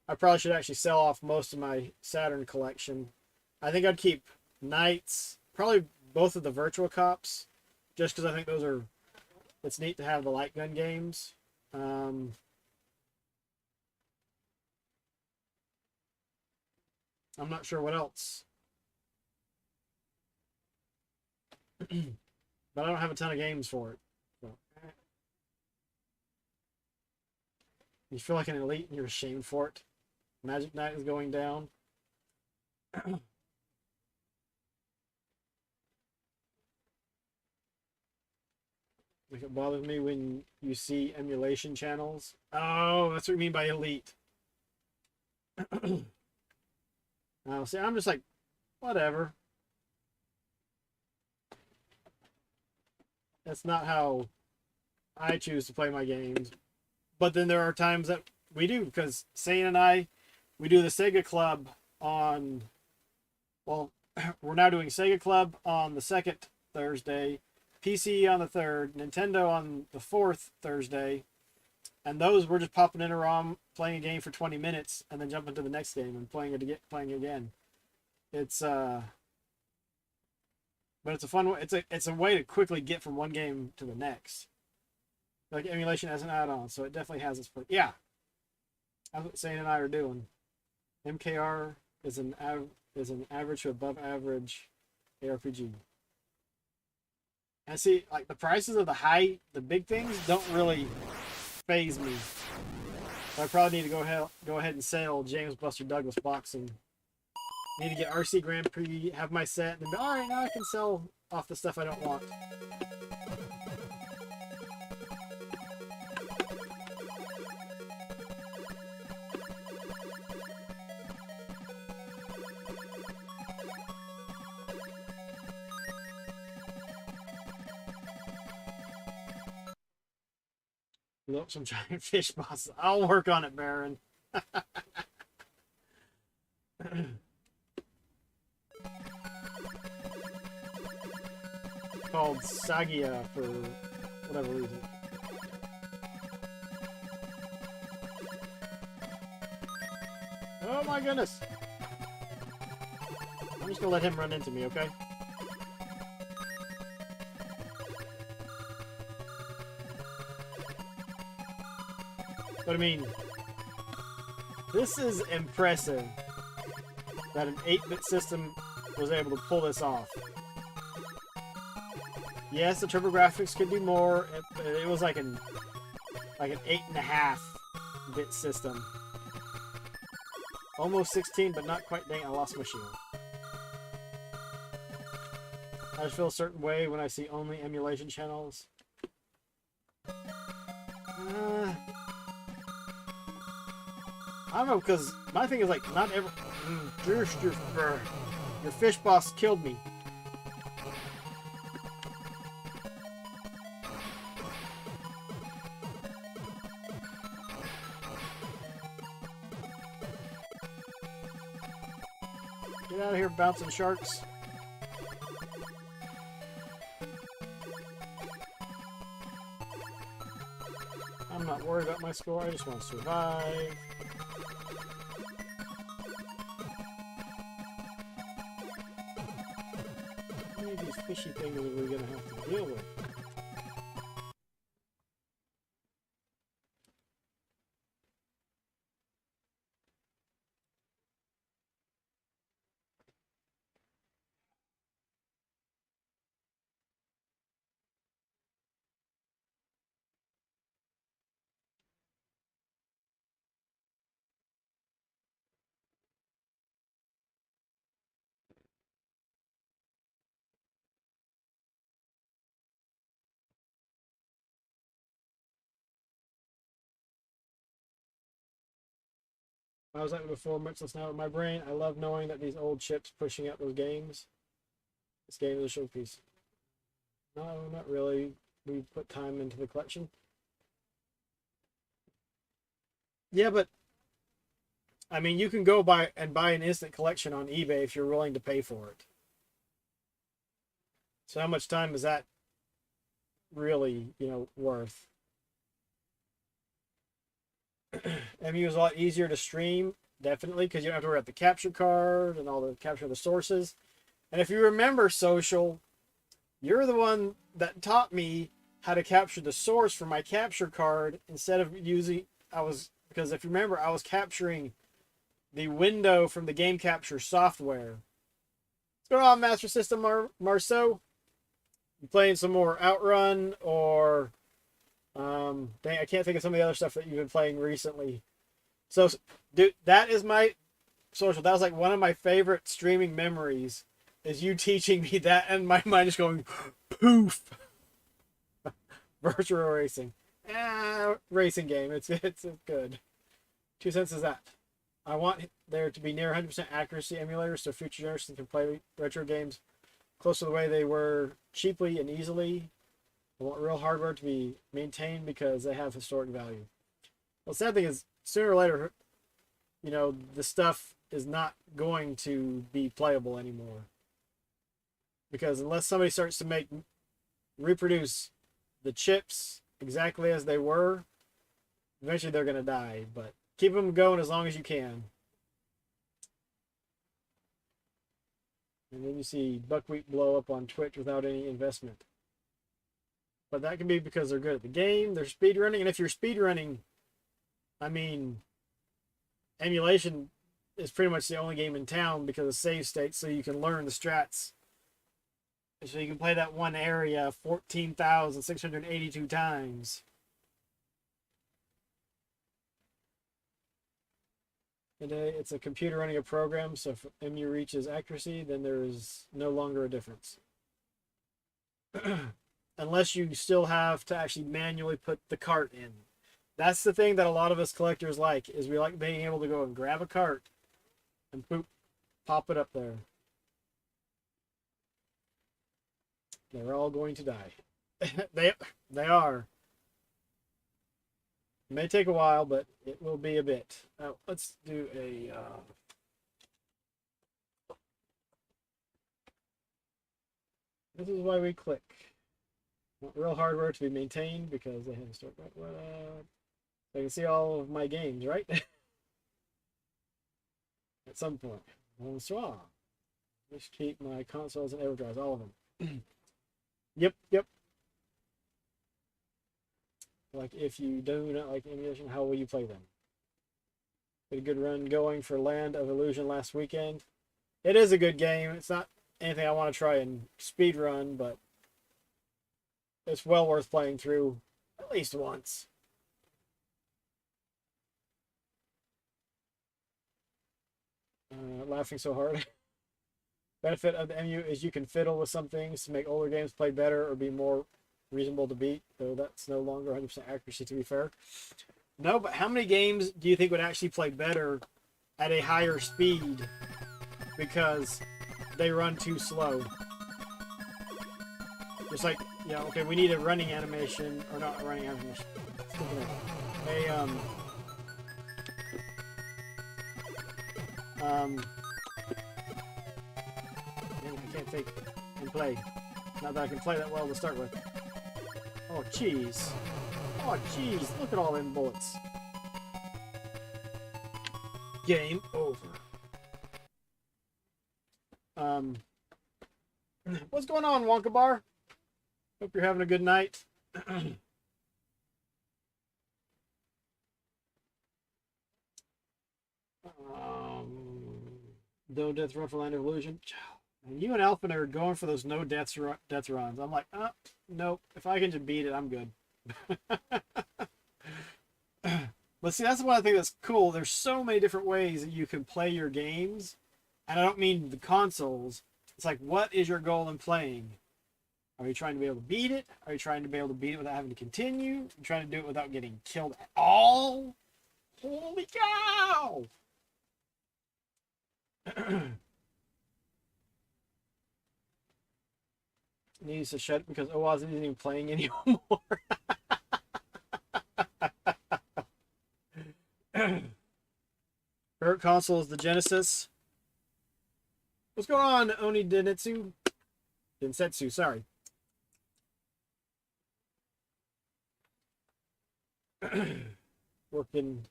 I probably should actually sell off most of my Saturn collection. I think I'd keep Knights, probably both of the Virtua Cops, just because I think those are, it's neat to have the light gun games. I'm not sure what else. But I don't have a ton of games for it. So. You feel like an elite and you're ashamed for it. Magic Knight is going down. Like, it bothers me when you see emulation channels. Oh, that's what you mean by elite. Now, see, I'm just like, whatever. That's not how I choose to play my games. But then there are times that we do, because Sane and I, we do the Sega Club on, well, we're now doing Sega Club on the 2nd Thursday, PC on the 3rd, Nintendo on the 4th Thursday, and those we're just popping in a ROM, playing a game for 20 minutes, and then jumping to the next game and playing again. It's but it's a fun way. It's a way to quickly get from one game to the next. Like emulation as an add-on, so it definitely has its place. Yeah, that's what Sane and I are doing. MKR is an average to above average ARPG. And see, like the prices of the big things don't really phase me. So I probably need to go ahead and sell James Buster Douglas boxing. Need to get RC Grand Prix, have my set, and then be, all right, now I can sell off the stuff I don't want. Look, some giant fish boss. I'll work on it, Baron. Called Sagia for whatever reason. Oh my goodness! I'm just gonna let him run into me, okay? But I mean, this is impressive that an 8-bit system was able to pull this off. Yes, the TurboGrafx could do more. It was like an 8.5-bit system. Almost 16, but not quite. Dang, I lost my shield. I just feel a certain way when I see only emulation channels. I don't know, because my thing is like, not every... Your fish boss killed me. Get out of here, bouncing sharks. I'm not worried about my score, I just want to survive. How many of these fishy things are we going to have to deal with? I was like before, much less now in my brain. I love knowing that these old chips pushing out those games. This game is a showpiece. No, not really. We put time into the collection. Yeah, but I mean, you can go buy an instant collection on eBay if you're willing to pay for it. So how much time is that really, worth? MU is a lot easier to stream, definitely, because you don't have to worry about the capture card and all the capture of the sources. And if you remember, Social, you're the one that taught me how to capture the source for my capture card instead of using, because if you remember, I was capturing the window from the game capture software. What's going on, Master System Marceau? You playing some more Outrun or dang, I can't think of some of the other stuff that you've been playing recently. So, dude, that is my Social. That was like one of my favorite streaming memories. Is you teaching me that, and my mind just going poof. Virtual racing, racing game. It's good. 2 cents is that. I want there to be near 100% accuracy emulators so future generations can play retro games close to the way they were cheaply and easily. I want real hardware to be maintained because they have historic value. Well, the sad thing is, sooner or later, the stuff is not going to be playable anymore. Because unless somebody starts to reproduce the chips exactly as they were, eventually they're going to die. But keep them going as long as you can. And then you see Buckwheat blow up on Twitch without any investment. But that can be because they're good at the game, they're speedrunning, and if you're speedrunning, I mean, emulation is pretty much the only game in town because of save states, so you can learn the strats So you can play that one area 14,682 times. Today, it's a computer running a program, so if MU reaches accuracy, then there is no longer a difference. Unless you still have to actually manually put the cart in. That's the thing that a lot of us collectors like, is we like being able to go and grab a cart and boop, pop it up there. They're all going to die. they are. It may take a while, but it will be a bit. Let's do a... This is why we click. Want real hardware to be maintained because they have to start back. I can see all of my games, right? At some point. Bonsoir. Let's keep my consoles and EverDrives, all of them. Yep. Like, if you do not like emulation, how will you play them? Had a good run going for Land of Illusion last weekend. It is a good game. It's not anything I want to try and speed run, but it's well worth playing through at least once. Laughing so hard. Benefit of the MU is you can fiddle with some things to make older games play better or be more reasonable to beat, though that's no longer 100% accuracy, to be fair. No, but how many games do you think would actually play better at a higher speed because they run too slow? It's like, yeah, okay, we need a running animation, or not a running animation. I can't think and play. Not that I can play that well to start with. Oh, jeez. Oh, jeez. Look at all them bullets. Game over. What's going on, Wonka Bar? Hope you're having a good night. No death run for Land of Illusion. And you and Alpha are going for those no death runs. I'm like, nope. If I can just beat it, I'm good. But see, that's one thing that's cool. There's so many different ways that you can play your games. And I don't mean the consoles. It's like, what is your goal in playing? Are you trying to be able to beat it? Are you trying to be able to beat it without having to continue? Are you trying to do it without getting killed at all? Holy cow! Needs to shut because Oaz isn't even playing anymore. Favorite console is the Genesis. What's going on, Oni Densetsu? Densetsu, sorry. Working,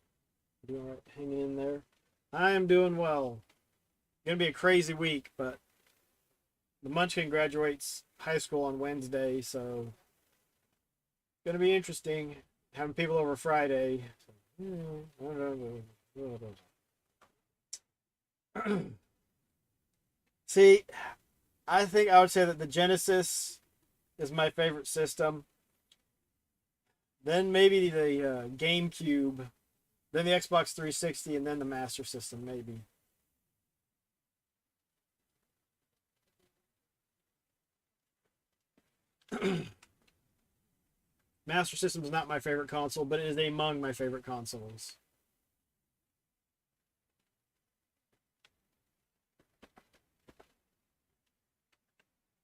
doing all right, hanging in there. I am doing well. Gonna be a crazy week, but the Munchkin graduates high school on Wednesday, so gonna be interesting. Having people over Friday. See, I think I would say that the Genesis is my favorite system. Then maybe the GameCube, then the Xbox 360, and then the Master System, maybe. Master System is not my favorite console, but it is among my favorite consoles.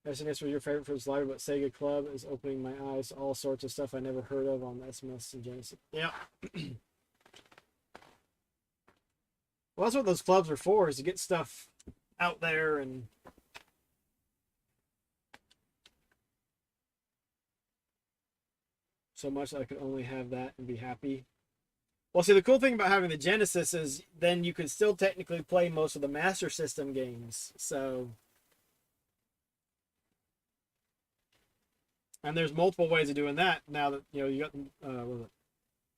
SNS was your favorite for this library, but Sega Club is opening my eyes to all sorts of stuff I never heard of on SMS and Genesis. Yeah. Well, that's what those clubs are for, is to get stuff out there and so much that I could only have that and be happy. Well, see, the cool thing about having the Genesis is then you can still technically play most of the Master System games. So, and there's multiple ways of doing that now that, you know, you got what was it?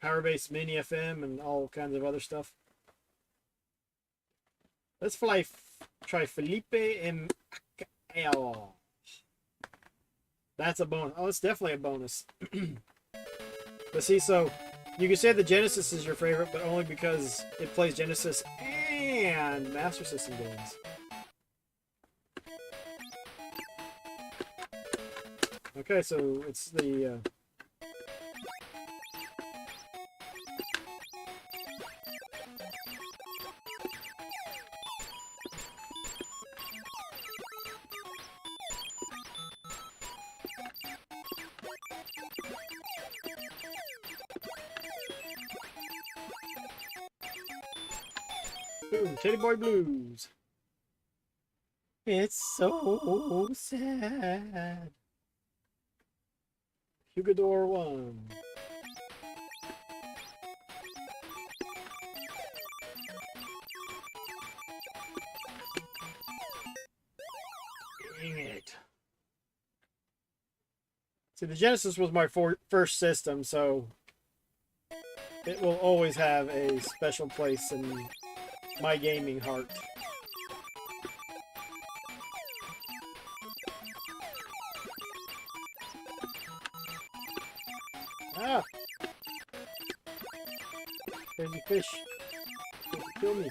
Power-based Mini FM and all kinds of other stuff. Let's try Felipe and Acao. That's a bonus. Oh, it's definitely a bonus. But see, so you can say the Genesis is your favorite, but only because it plays Genesis and Master System games. Okay, so it's the... Boom, Teddy Boy Blues. It's so sad. Hugador 1. Dang it. See, the Genesis was my first system, so it will always have a special place in my gaming heart. Ah! Crazy fish. Kill me.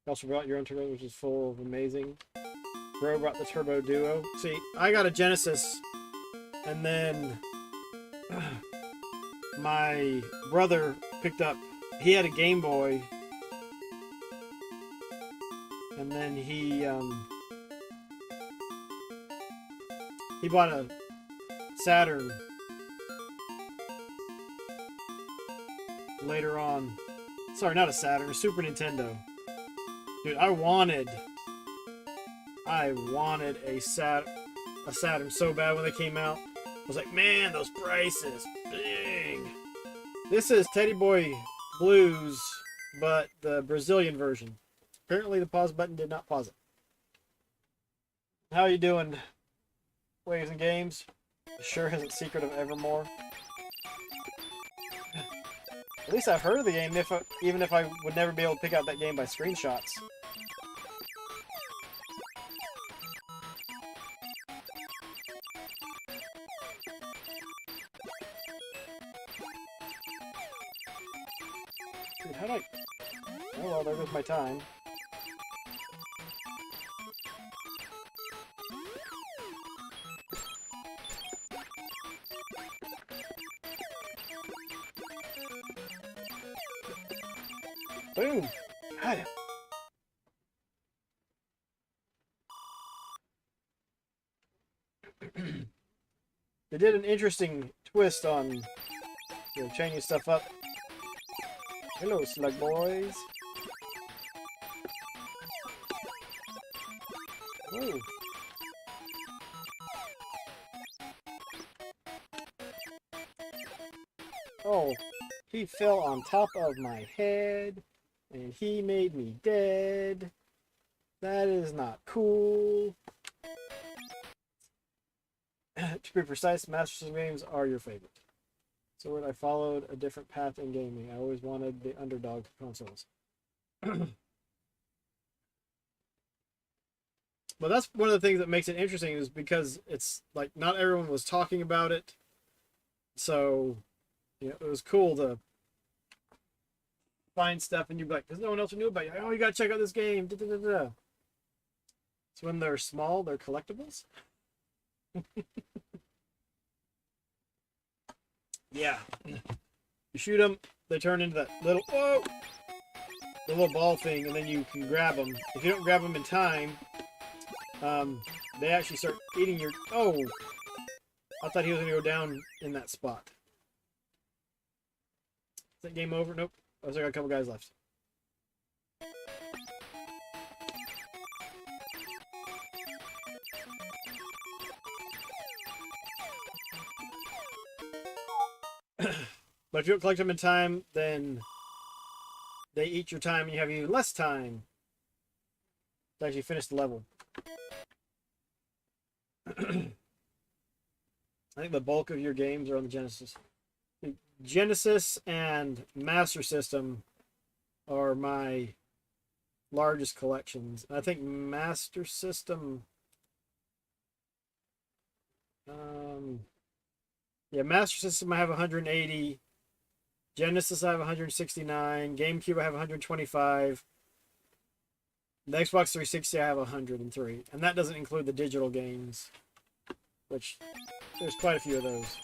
Also brought your own turbo, which is full of amazing. Bro brought the Turbo Duo. See, I got a Genesis, and then my brother picked up. He had a Game Boy, and then he bought a Saturn later on. Sorry, not a Saturn, a Super Nintendo. Dude, I wanted a Saturn so bad when they came out. I was like, man, those prices, dang. This is Teddy Boy Blues, but the Brazilian version. Apparently the pause button did not pause it. How are you doing, Waves and Games? Sure isn't Secret of Evermore. At least I've heard of the game, even if I would never be able to pick out that game by screenshots. Dude, how do I... Oh well, there goes my time. Boom! Got him. They did an interesting twist on, changing stuff up. Hello, slug boys. Whoa. Oh, he fell on top of my head. And he made me dead. That is not cool. To be precise, Master System games are your favorite. So when I followed a different path in gaming, I always wanted the underdog consoles. But that's one of the things that makes it interesting, is because it's like not everyone was talking about it. So, it was cool to find stuff and you'd be like, there's no one else who knew about it. Oh, you gotta check out this game. Da, da, da, da. So when they're small, they're collectibles. Yeah. You shoot them, they turn into that little, the little ball thing, and then you can grab them. If you don't grab them in time, they actually start eating your... Oh! I thought he was going to go down in that spot. Is that game over? Nope. I got a couple guys left. But if you don't collect them in time, then they eat your time and you have even less time to actually finish the level. I think the bulk of your games are on the Genesis. Genesis and Master System are my largest collections. I think Master System... yeah, Master System I have 180. Genesis I have 169. GameCube I have 125. The Xbox 360 I have 103. And that doesn't include the digital games, which there's quite a few of those.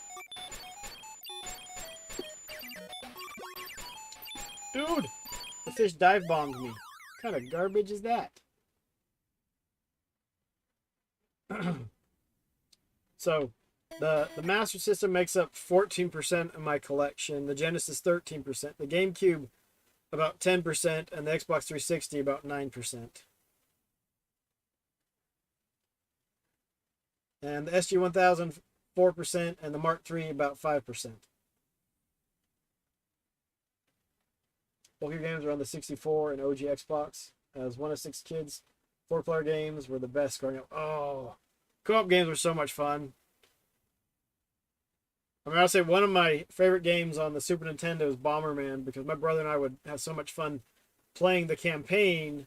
Dude! The fish dive bombed me. What kind of garbage is that? So, the Master System makes up 14% of my collection. The Genesis 13%. The GameCube about 10%. And the Xbox 360 about 9%. And the SG-1000 4%. And the Mark III about 5%. Bulk of your games are on the 64 and OG Xbox. As one of 6 kids, 4-player games were the best growing up. Oh, co-op games were so much fun. I mean, I'll say one of my favorite games on the Super Nintendo is Bomberman, because my brother and I would have so much fun playing the campaign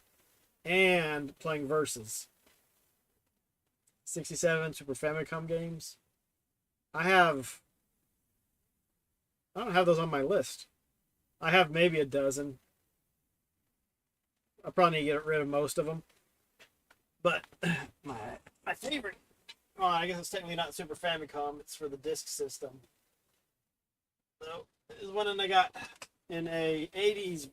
and playing Versus. 67 Super Famicom games. I don't have those on my list. I have maybe a dozen. I probably need to get rid of most of them. But my favorite, well, I guess it's technically not Super Famicom. It's for the disk system. So this is one I got in a 80s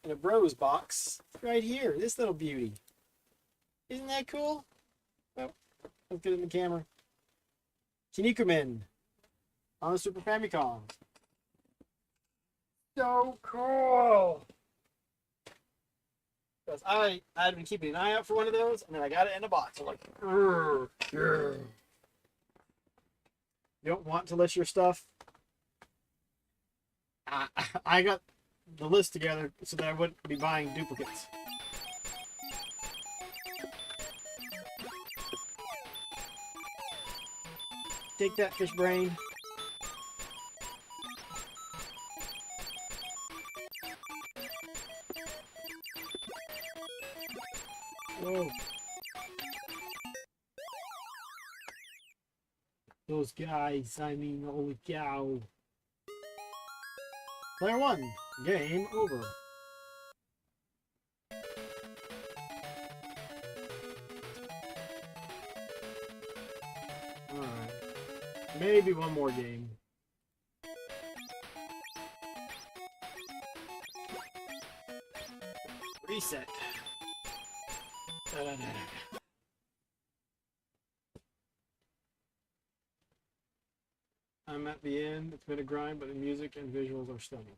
in a Bros box right here. This little beauty. Isn't that cool? Oh, let's get it in the camera. Kinnikuman on the Super Famicom. So cool. Because I had been keeping an eye out for one of those, and then I got it in a box. I'm like, grr, grr. You don't want to list your stuff? I got the list together so that I wouldn't be buying duplicates. Take that, fish brain. Whoa. Those guys, I mean, holy cow. Player 1, game over. Alright. Maybe one more game. Reset. I'm at the end. It's been a grind, but the music and visuals are stunning.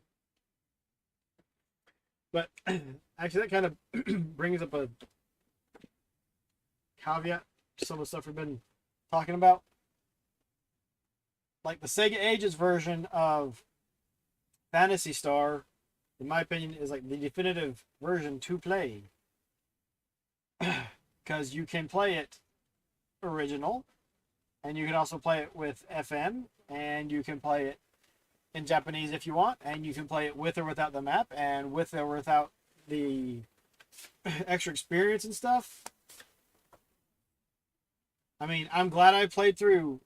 But actually, that kind of brings up a caveat to some of the stuff we've been talking about. Like the Sega Ages version of Phantasy Star, in my opinion, is like the definitive version to play. Because you can play it original, and you can also play it with FM, and you can play it in Japanese if you want, and you can play it with or without the map, and with or without the extra experience and stuff. I mean, I'm glad I played through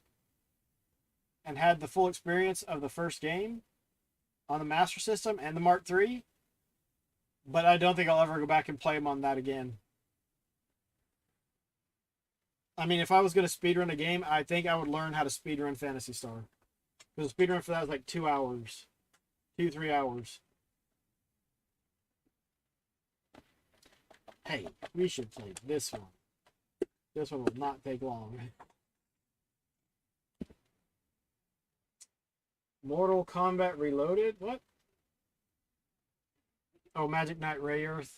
and had the full experience of the first game on the Master System and the Mark III, but I don't think I'll ever go back and play them on that again. I mean, if I was going to speedrun a game, I think I would learn how to speedrun Phantasy Star. Because the speedrun for that was like 2 hours. 2-3 hours. Hey, we should play this one. This one will not take long. Mortal Kombat Reloaded? What? Oh, Magic Knight Rayearth.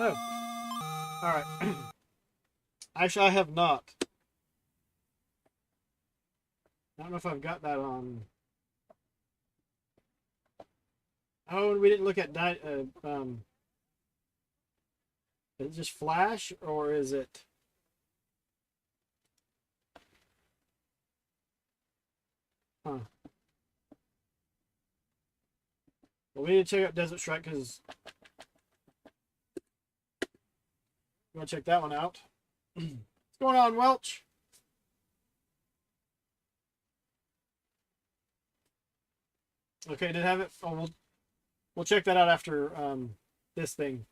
Oh, all right. Actually, I have not. I don't know if I've got that on. Oh, and we didn't look at is it just Flash or is it? Huh. Well, we need to check out Desert Strike because you want to check that one out. What's going on, Welch? Okay, did have it. Oh, we'll check that out after this thing.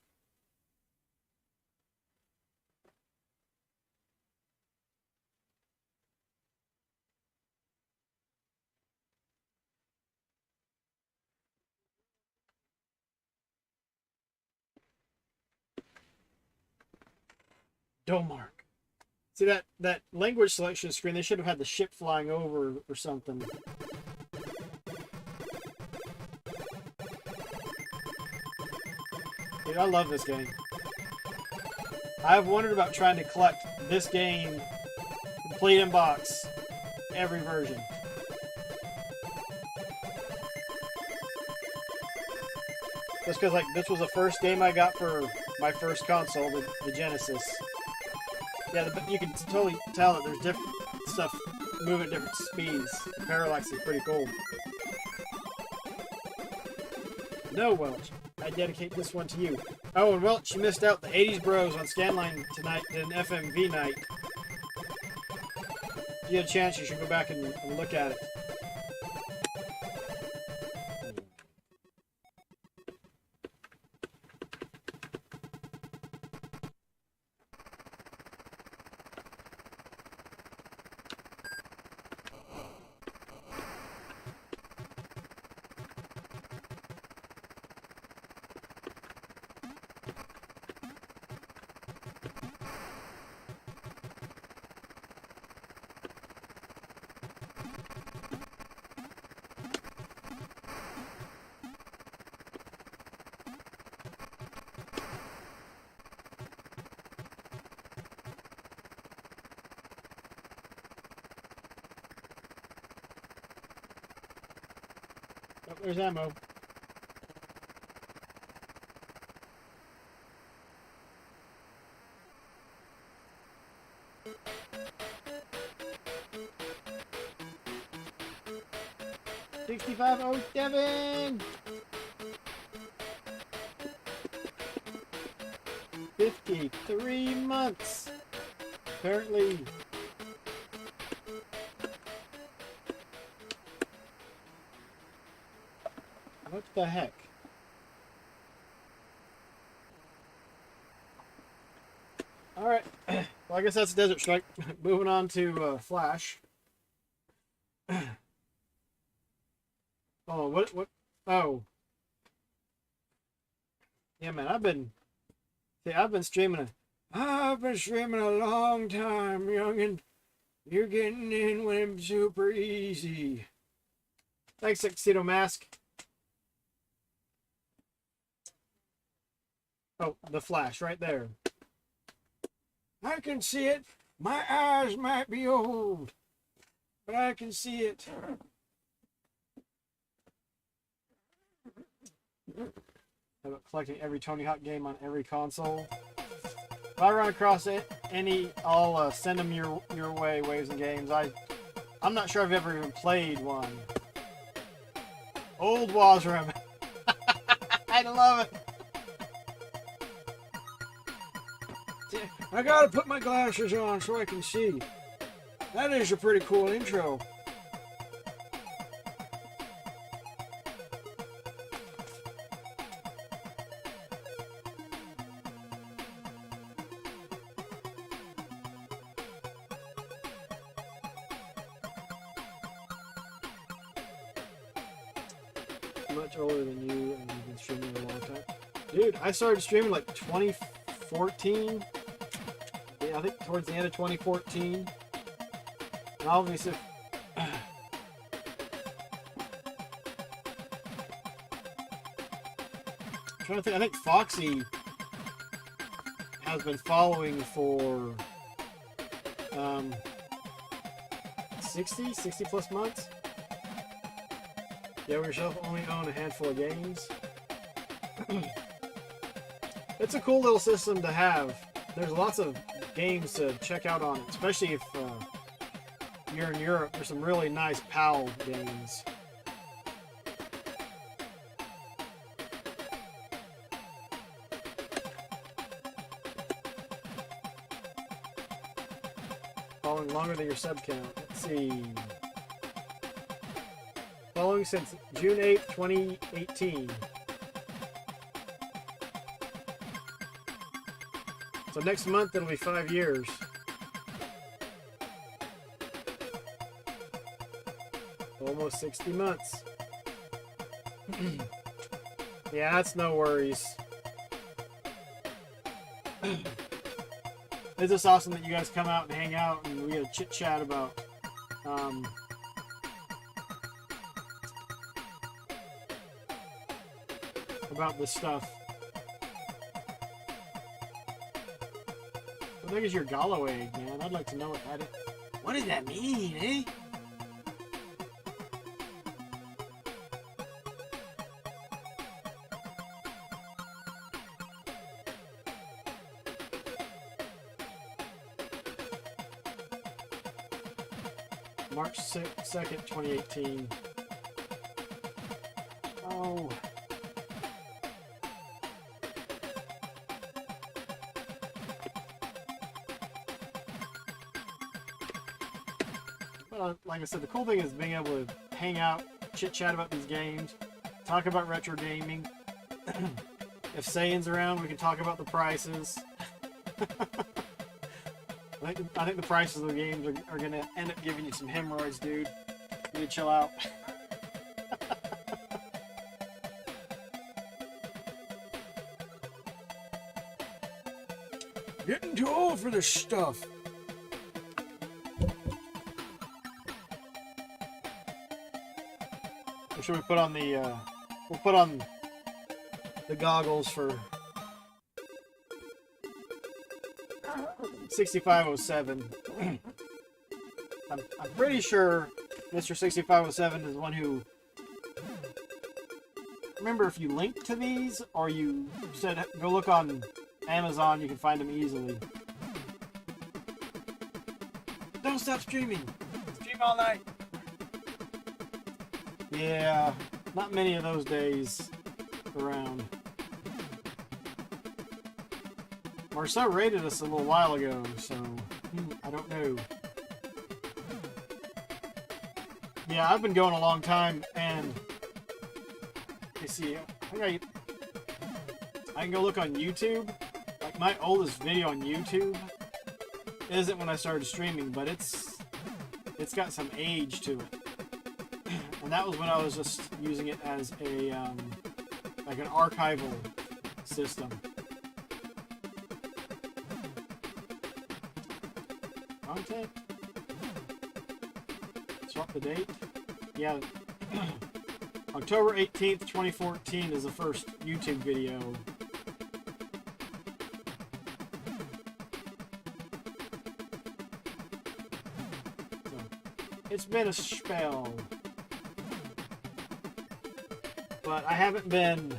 Domark. See that language selection screen? They should have had the ship flying over or something. Dude, I love this game. I've wondered about trying to collect this game, complete in box, every version. Just because, like, this was the first game I got for my first console, the Genesis. Yeah, you can totally tell that there's different stuff moving at different speeds. Parallax is pretty cool. No, Welch. I dedicate this one to you. Oh, and Welch, you missed out. The 80s Bros on Scanline tonight did an FMV night. If you had a chance, you should go back and look at it. Oh, there's ammo. $65. Devin! 53 months. Apparently. What the heck? Alright. Well, I guess that's Desert Strike. Moving on to Flash. Oh, what? Oh. Yeah, man, I've been streaming a long time, youngin'. You're getting in when it's super easy. Thanks, Tuxedo Mask. Oh, the Flash right there. I can see it. My eyes might be old, but I can see it. How about collecting every Tony Hawk game on every console? If I run across any, I'll send them your way, Waves and Games. I'm not sure I've ever even played one. Old Wazram. I love it. I gotta put my glasses on so I can see. That is a pretty cool intro. Much older than you, and you've been streaming a long time. Dude, I started streaming like 2014. Yeah, I think towards the end of 2014. And obviously, I'm trying to think. I think Foxy has been following for 60 plus months. You yourself only own a handful of games. It's a cool little system to have. There's lots of games to check out on it, especially if you're in Europe. There's some really nice PAL games. Following longer than your sub count. Let's see. Following since June 8th, 2018. So next month it'll be 5 years. Almost 60 months. Yeah, that's no worries. It's just awesome that you guys come out and hang out and we get a chit chat about this stuff. What the heck is your Gallo egg, man? I'd like to know what that is. What does that mean, eh? March 2nd, 2018. Oh. But like I said, the cool thing is being able to hang out, chit-chat about these games, talk about retro gaming. If Sayan's around, we can talk about the prices. I think the prices of the games are going to end up giving you some hemorrhoids, dude. You need to chill out. Getting too old for this stuff. Or should we put on the, we'll put on the goggles for 6507. I'm pretty sure Mr. 6507 is the one who... Remember, if you link to these, or you said go look on Amazon, you can find them easily. Don't stop streaming! Stream all night! Yeah, not many of those days around. Marcel rated us a little while ago, so I don't know. Yeah, I've been going a long time, and you see, I can go look on YouTube. Like my oldest video on YouTube isn't when I started streaming, but it's got some age to it, and that was when I was just using it as a like an archival system. Content. Swap the date. Yeah. October 18th, 2014 is the first YouTube video. So, it's been a spell. But I haven't been...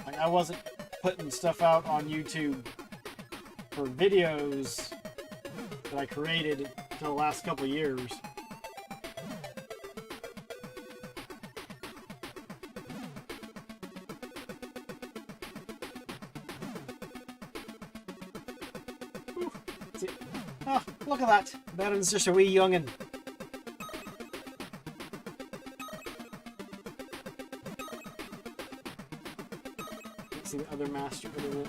Like, I wasn't putting stuff out on YouTube for videos that I created for the last couple of years. Oh, look at that. Baron's just a wee youngin'. Let's see the other master of the room.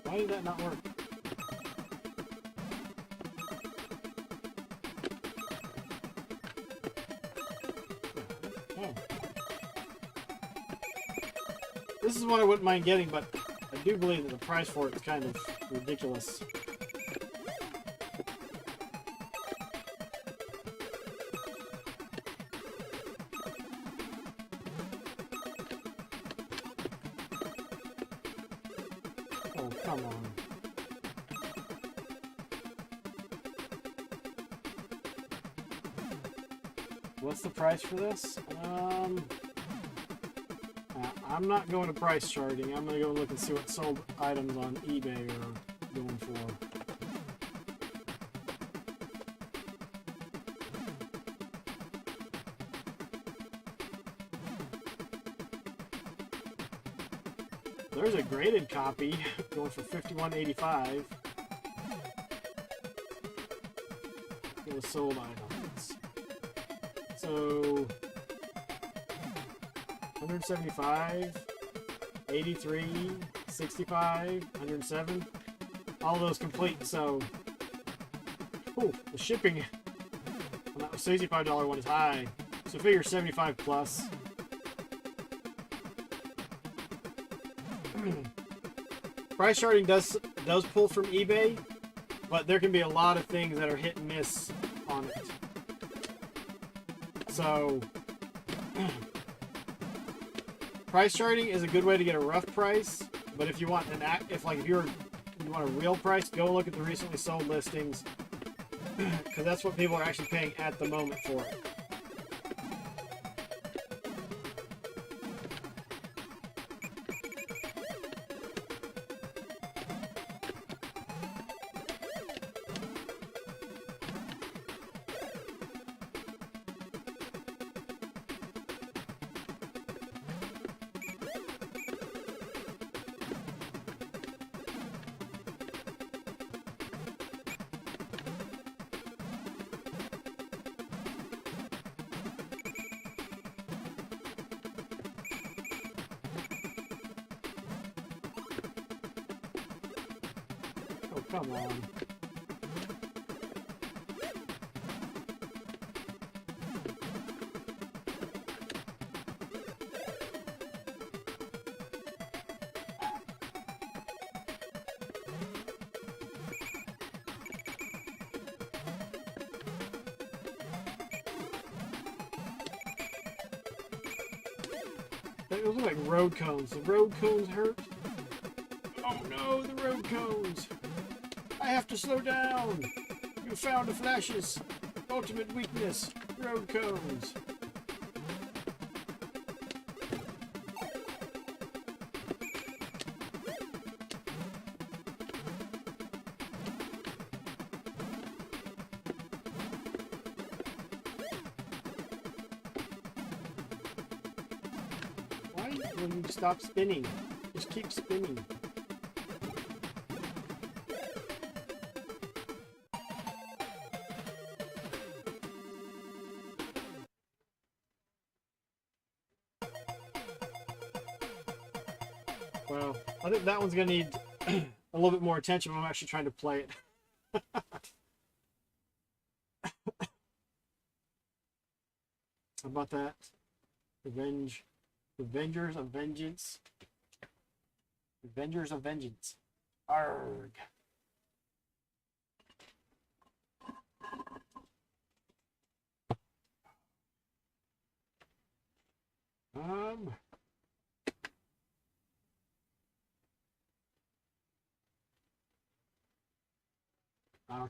Why did that not work? Oh. This is one I wouldn't mind getting, but I do believe that the price for it is kind of ridiculous. Oh, come on. What's the price for this? I'm not going to price charting. I'm going to go look and see what sold items on eBay are going for. There's a graded copy going for $51.85. Those sold items. So 175, 83, 65, 107. All those complete. So, oh, the shipping on that $65 one is high. So figure 75 plus. Price charting does pull from eBay, but there can be a lot of things that are hit and miss on it. So price charting is a good way to get a rough price, but if you want if you want a real price, go look at the recently sold listings, because that's what people are actually paying at the moment for it. Oh, come on. Those look like road cones. The road cones hurt. Oh no, the road cones. I have to slow down. You found the Flash's ultimate weakness. Road cones. Why will you stop spinning? Just keep spinning. Well, I think that one's gonna need a little bit more attention when I'm actually trying to play it. How about that? Avengers of Vengeance. Avengers of Vengeance. Arrgh.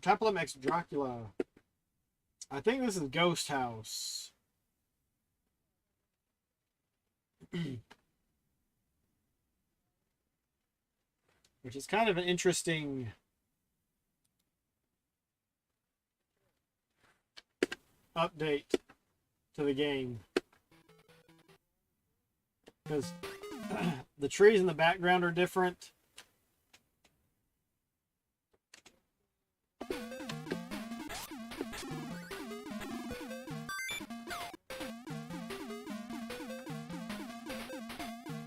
Templum X Dracula. I think this is Ghost House. Which is kind of an interesting update to the game. Because the trees in the background are different.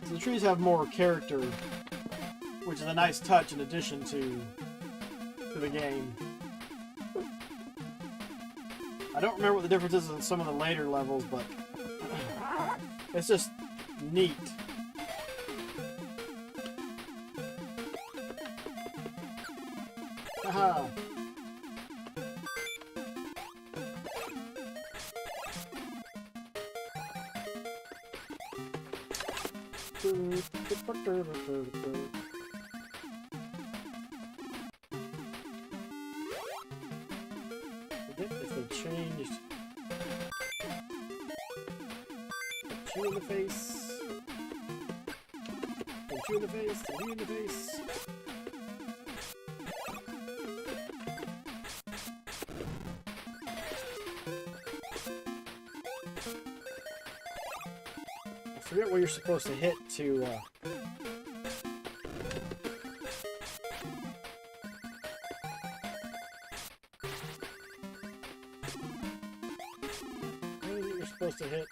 The trees have more character, which is a nice touch in addition to the game. I don't remember what the difference is in some of the later levels, but it's just neat. Haha. Punch you in the face. Punch you in the face. And you in the face. I forget what you're supposed to hit to. What is it you're supposed to hit?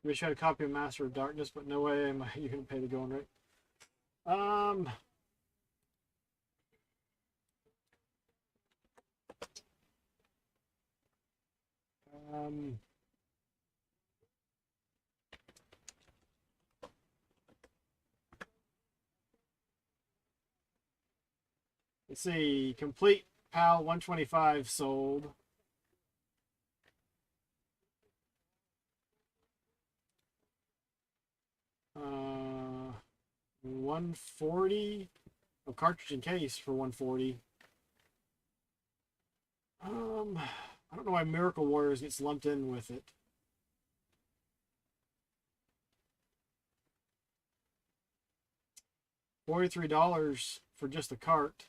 Wish I had a copy of Master of Darkness, but no way am I you can pay the going rate. Let's see. Complete PAL 125 sold. 140. A cartridge and case for 140. I don't know why Miracle Warriors gets lumped in with it. $43 for just a cart.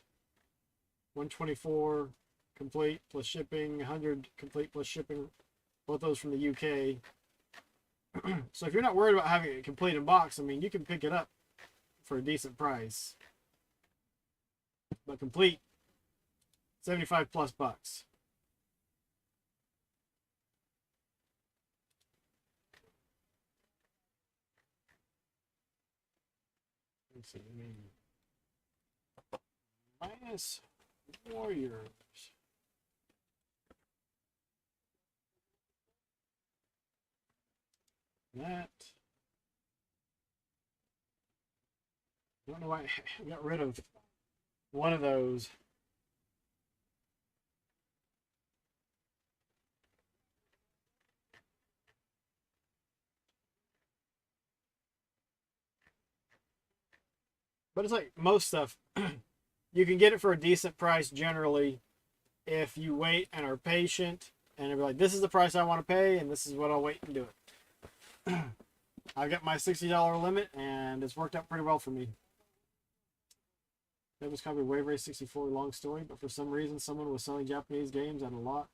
124 complete plus shipping. 100 complete plus shipping. Both those from the UK. So if you're not worried about having it complete in box, I mean, you can pick it up for a decent price. But complete, 75 plus bucks. Let's see, minus Warriors. That. I don't know why I got rid of one of those. But it's like most stuff. You can get it for a decent price generally if you wait and are patient and be like, this is the price I want to pay and this is what I'll wait and do it. I've got my $60 limit and it's worked out pretty well for me. That was copy Wave Race 64, long story, but for some reason someone was selling Japanese games at a lot.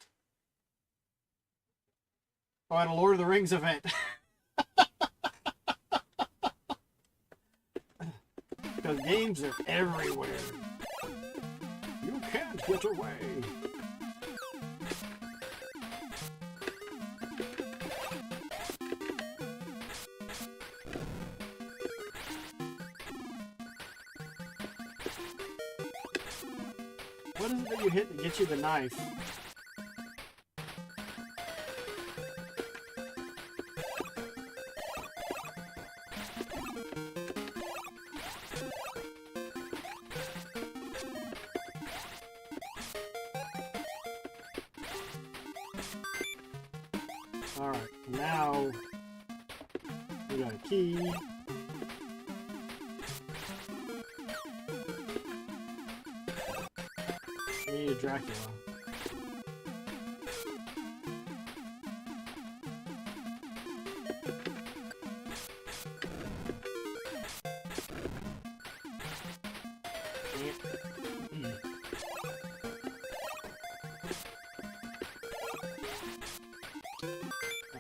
Oh, at a Lord of the Rings event. Because games are everywhere. You can't get away. What is it that you hit to get you the knife? Alright, now we got a key. We need a Dracula.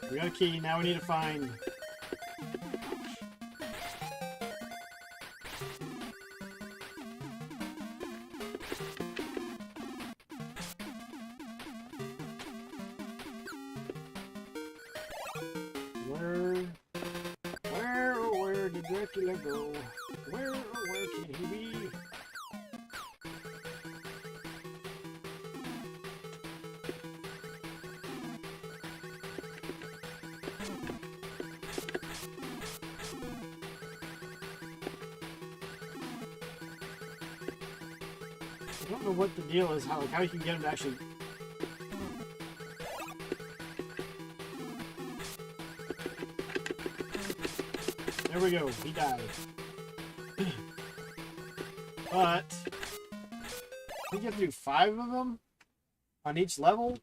We got a key, now we need to find... Dracula go? Where, oh, where can he be? I don't know what the deal is, how you can get him to actually... There we go, he died. But... I think you have to do 5 of them on each level,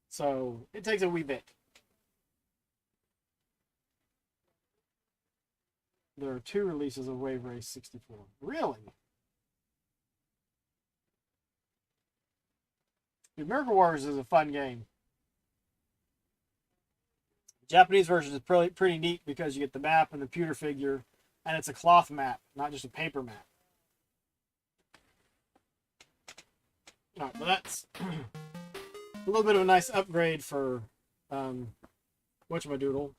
so it takes a wee bit. There are 2 releases of Wave Race 64. Really? Dude, Miracle Wars is a fun game. The Japanese version is pretty neat because you get the map and the pewter figure, and it's a cloth map, not just a paper map. Alright, but that's a little bit of a nice upgrade for whatchamadoodle.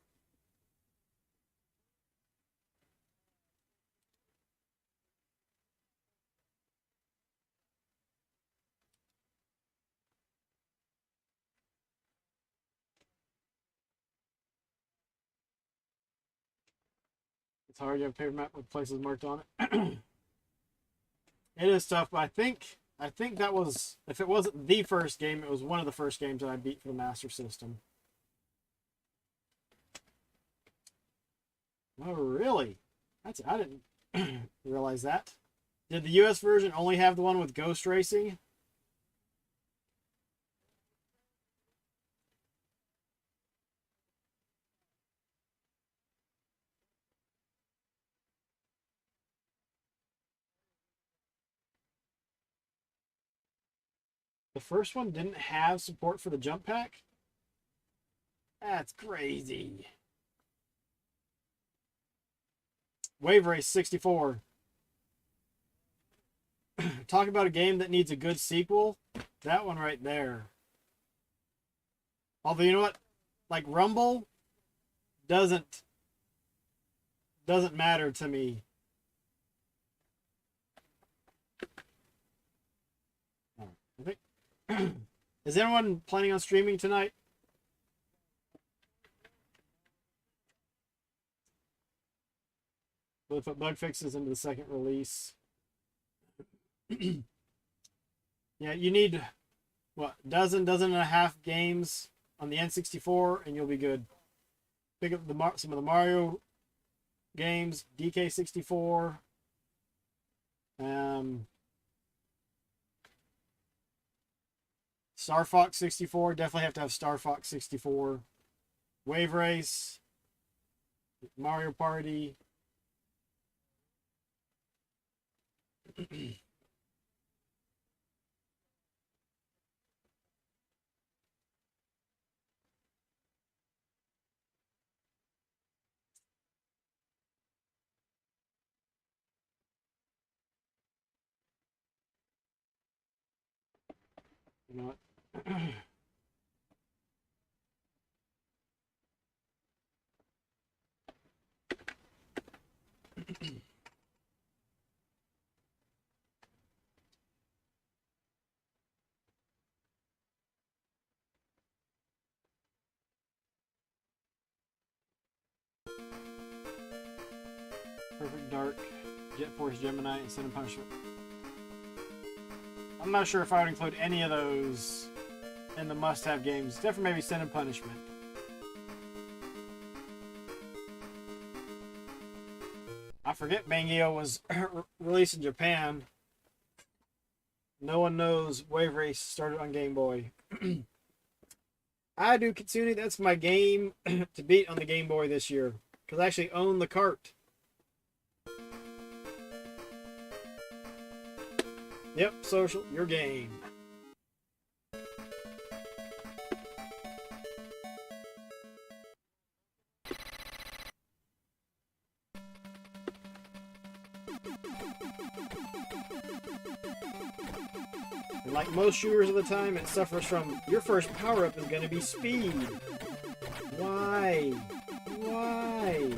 It's hard to have a paper map with places marked on it. It is tough, but I think that was, if it wasn't the first game, it was one of the first games that I beat for the Master System. Oh, really? I didn't realize that. Did the US version only have the one with Ghost Racing? The first one didn't have support for the jump pack? That's crazy. Wave Race 64. Talk about a game that needs a good sequel. That one right there. Although, you know what? Like, Rumble doesn't matter to me. I think is anyone planning on streaming tonight? We'll put bug fixes into the second release. Yeah, you need what, dozen and a half games on the N64 and you'll be good. Pick up some of the Mario games, DK64, Star Fox 64, definitely have to have Star Fox 64. Wave Race, Mario Party. You know what? Perfect Dark, Jet Force Gemini, and Sin and Punishment. I'm not sure if I would include any of those in the must-have games, except for maybe Sin and Punishment. I forget Bangio was released in Japan. No one knows Wave Race started on Game Boy. I do Kitsune, that's my game to beat on the Game Boy this year, because I actually own the cart. Yep, social, your game. And like most shooters of the time, it suffers from your first power-up is going to be speed. Why? Why?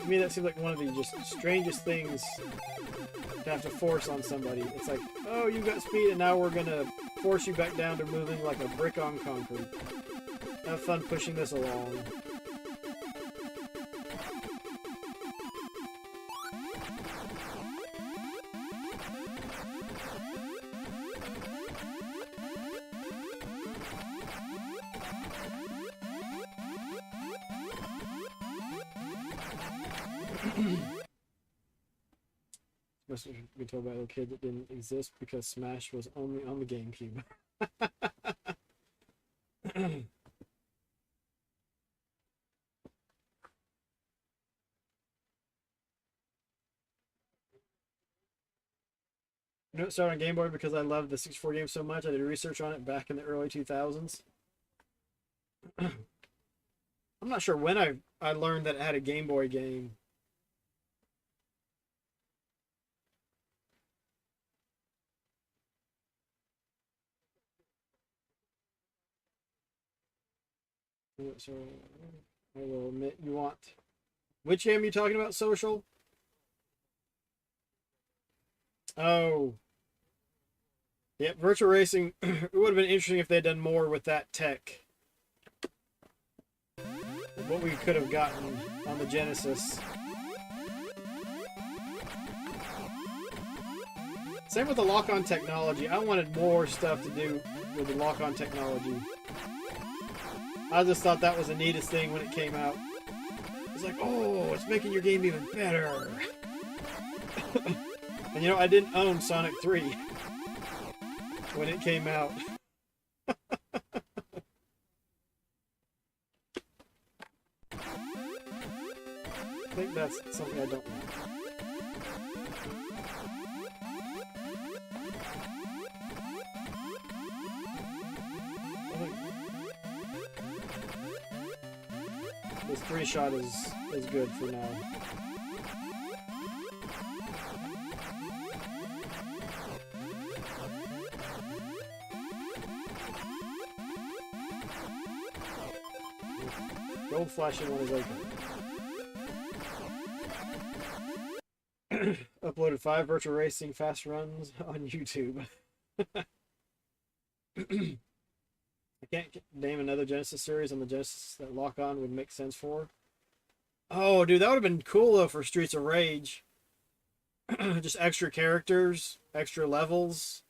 to me, that seems like one of the just strangest things to have to force on somebody. It's like, oh, you got speed, and now we're gonna force you back down to moving like a brick on concrete. Have fun pushing this along. Must have been told by a kid that didn't exist because Smash was only on the GameCube. You know, it started on Game Boy because I loved the 64 game so much. I did research on it back in the early 2000s. I'm not sure when I learned that it had a Game Boy game. So I will admit, you want which game are you talking about? Social? Oh, yeah, Virtual Racing. It would have been interesting if they'd done more with that tech. What we could have gotten on the Genesis. Same with the lock-on technology. I wanted more stuff to do with the lock-on technology. I just thought that was the neatest thing when it came out. It's like, oh, it's making your game even better. And you know, I didn't own Sonic 3 when it came out. I think that's something I don't want. This 3-shot is good for now. Gold flashing one is open. Uploaded 5 Virtual Racing fast runs on YouTube. I can't name another Genesis series on the Genesis that Lock On would make sense for. Oh, dude, that would have been cool, though, for Streets of Rage. Just extra characters, extra levels.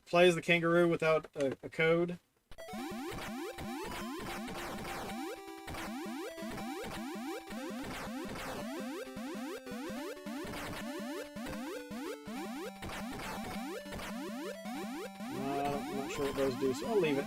Play as the kangaroo without a code. I'm not sure what those do, so I'll leave it.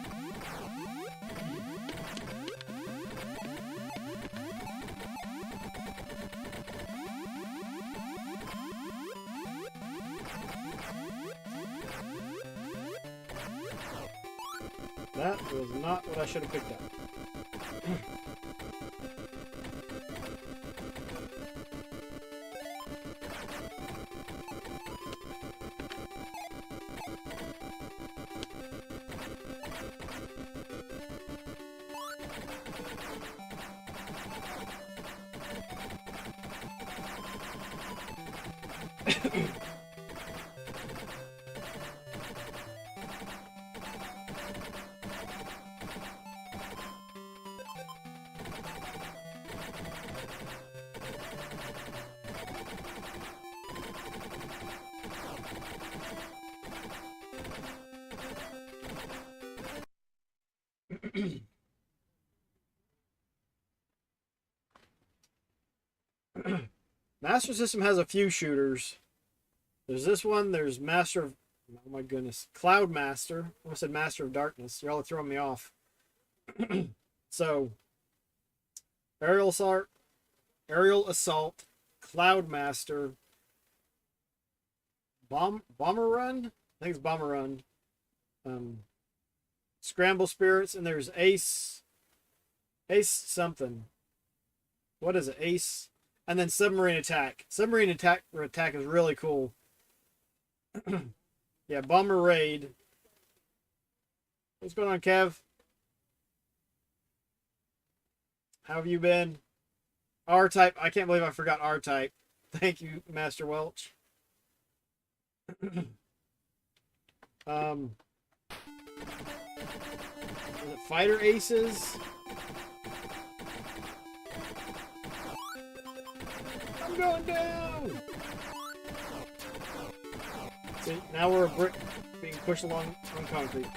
That was not what I should have picked up. Master System has a few shooters. There's this one. There's Master of... Oh my goodness. Cloud Master. I almost said Master of Darkness. Y'all are throwing me off. So, Aerial Assault, Cloud Master, Bomber Run? I think it's Bomber Run. Scramble Spirits, and there's Ace something. What is it? Ace... And then Submarine Attack. Submarine Attack is really cool. Yeah, Bomber Raid. What's going on, Kev? How have you been? R-Type. I can't believe I forgot R-Type. Thank you, Master Welch. Is it Fighter Aces? I'm going down! See, now we're a brick being pushed along on concrete.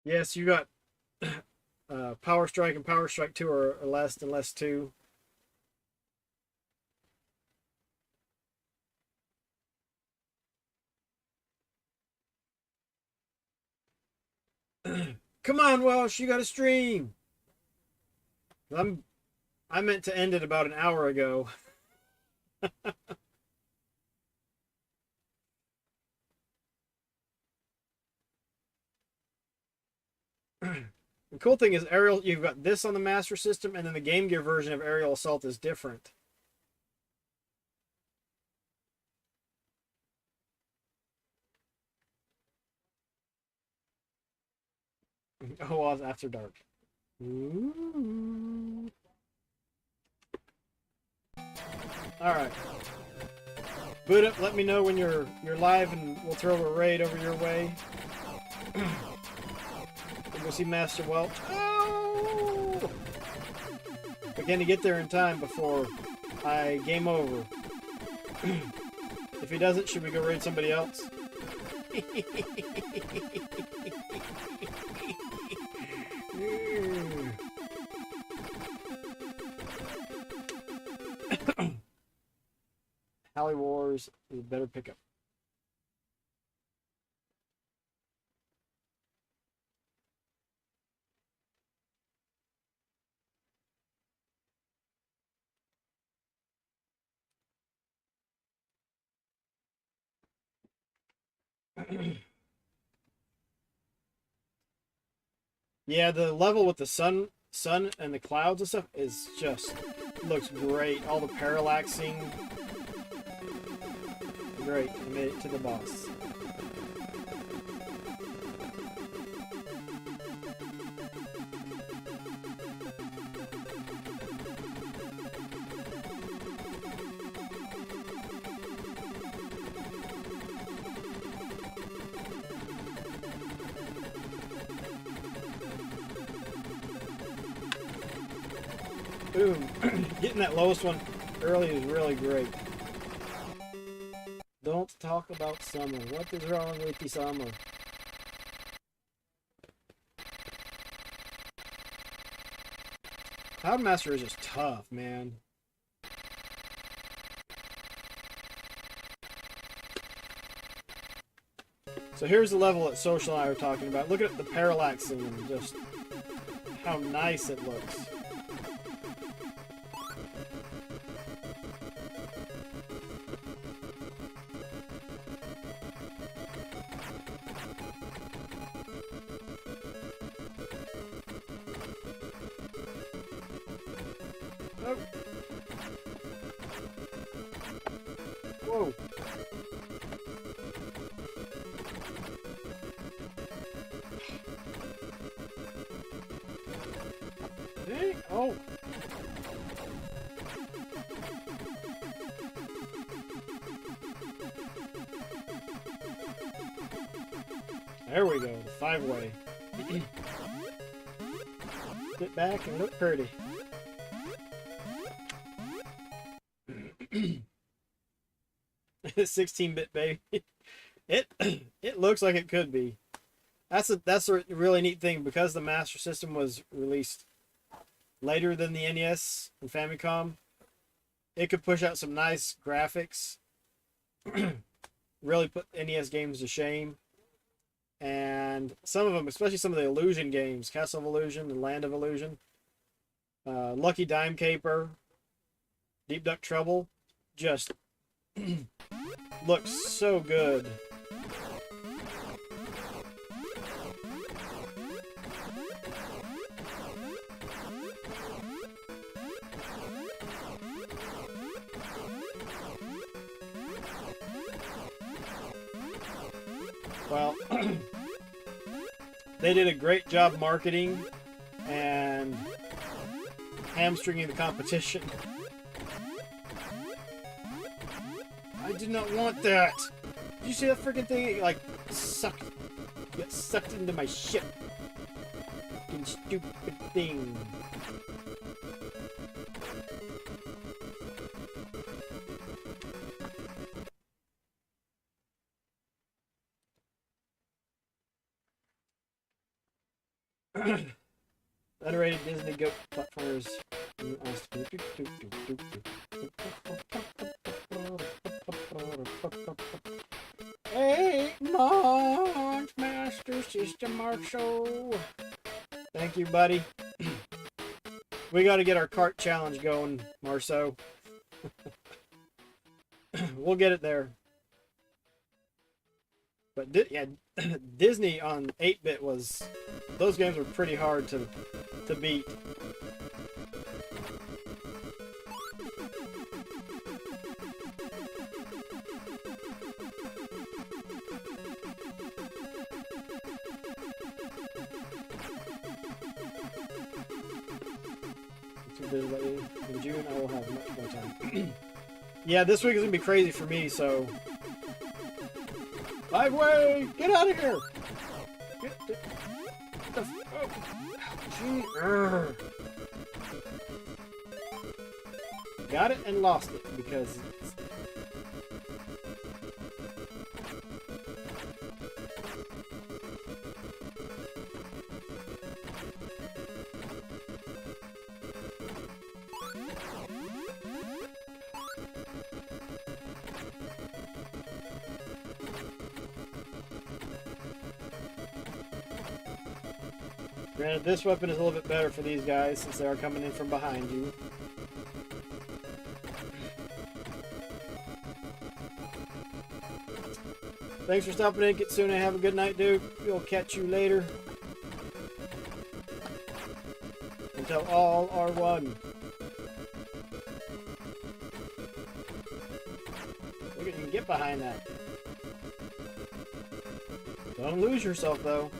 Yes, you got Power Strike and Power Strike 2 are less than less 2. Come on, Welsh, you got to stream. I meant to end it about an hour ago. The cool thing is Aerial, you've got this on the Master System, and then the Game Gear version of Aerial Assault is different. Oh, well, After Dark. Ooh. All right. Boot up. Let me know when you're live, and we'll throw a raid over your way. We'll see Master Welch. Oh! Again, to get there in time before I game over. If he doesn't, should we go raid somebody else? Halley Wars is a better pickup. Yeah, the level with the sun and the clouds and stuff is just looks great. All the parallaxing, great. I made it to the boss. Boom. Getting that lowest one early is really great. Don't talk about summer. What is wrong with the summer? Cloudmaster is just tough, man. So here's the level that Social and I were talking about. Look at the parallaxing and just how nice it looks. Oh. Whoa. Dang. Oh. There we go. The 5-way. Sit back and look pretty. 16-bit baby. It looks like it could be. That's a really neat thing, because the Master System was released later than the NES and Famicom. It could push out some nice graphics. Really put NES games to shame. And some of them, especially some of the Illusion games, Castle of Illusion and Land of Illusion, Lucky Dime Caper, Deep Duck Trouble, just looks so good. Well, they did a great job marketing and hamstringing the competition. I did not want that. Did you see that freaking thing? Like, get sucked into my ship. Fucking stupid thing. Federated Disney Goat platformers. Hey, Launch Master System Marshall. Thank you, buddy. We got to get our cart challenge going, Marceau. We'll get it there. But yeah, Disney on 8-bit was... Those games were pretty hard to beat. In June, I will have much more time. Yeah, this week is going to be crazy for me, so... Liveway! Get out of here! Got it and lost it because it's... Granted, this weapon is a little bit better for these guys since they are coming in from behind you. Thanks for stopping in, Kitsune. Have a good night, dude. We'll catch you later. Until all are one. Look at you can get behind that. Don't lose yourself, though.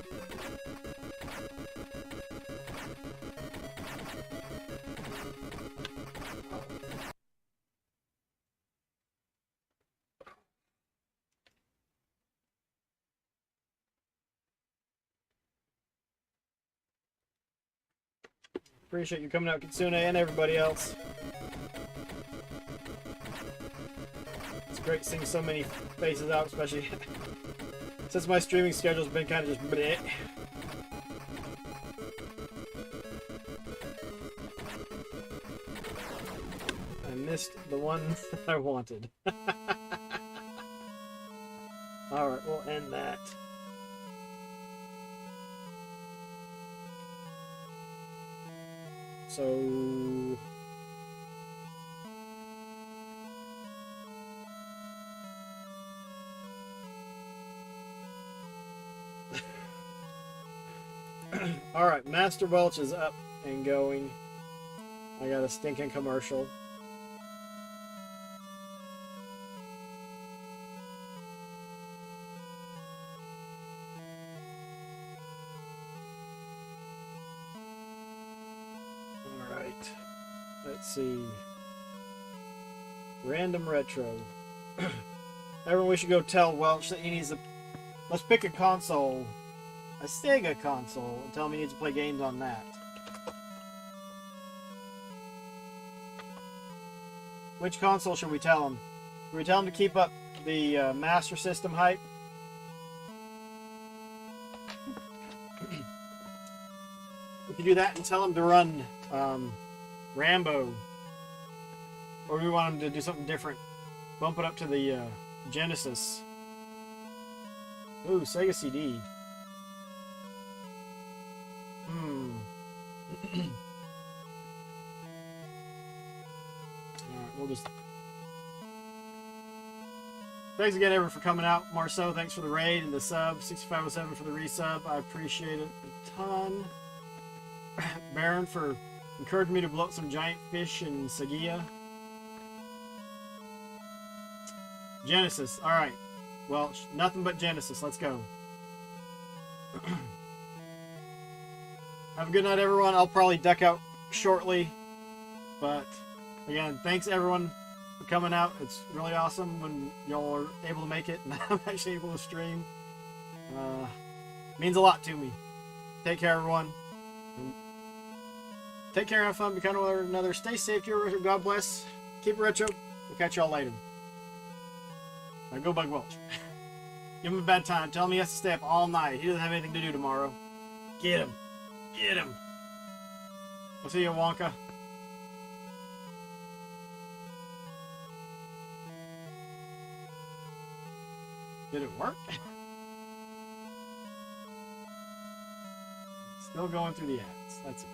Appreciate you coming out, Kitsune, and everybody else. It's great seeing so many faces out, especially since my streaming schedule's been kind of just bleh. I missed the one I wanted. Alright, we'll end that. So... Alright, Master Welch is up and going. I got a stinking commercial. Let's see. Random Retro. Everyone, we should go tell Welch that he needs to... Let's pick a console. A Sega console. And tell him he needs to play games on that. Which console should we tell them? Should we tell them to keep up the Master System hype? We can do that and tell them to run Rambo. Or we want them to do something different. Bump it up to the Genesis. Ooh, Sega CD. Alright, we'll just... Thanks again, everyone, for coming out. Marceau, thanks for the raid and the sub. 6507 for the resub. I appreciate it a ton. Baron for encouraging me to blow up some giant fish in Sagia. Genesis. Alright. Well, nothing but Genesis. Let's go. Have a good night, everyone. I'll probably duck out shortly. But, again, thanks, everyone, for coming out. It's really awesome when y'all are able to make it and I'm actually able to stream. Means a lot to me. Take care, everyone. Take care, have fun, be kind of one another. Stay safe, God bless. Keep it retro. We'll catch y'all later. Now go Bug Welch. Give him a bad time. Tell him he has to stay up all night. He doesn't have anything to do tomorrow. Get him. Get him. We'll see you, Wonka. Did it work? Still going through the ads. That's it.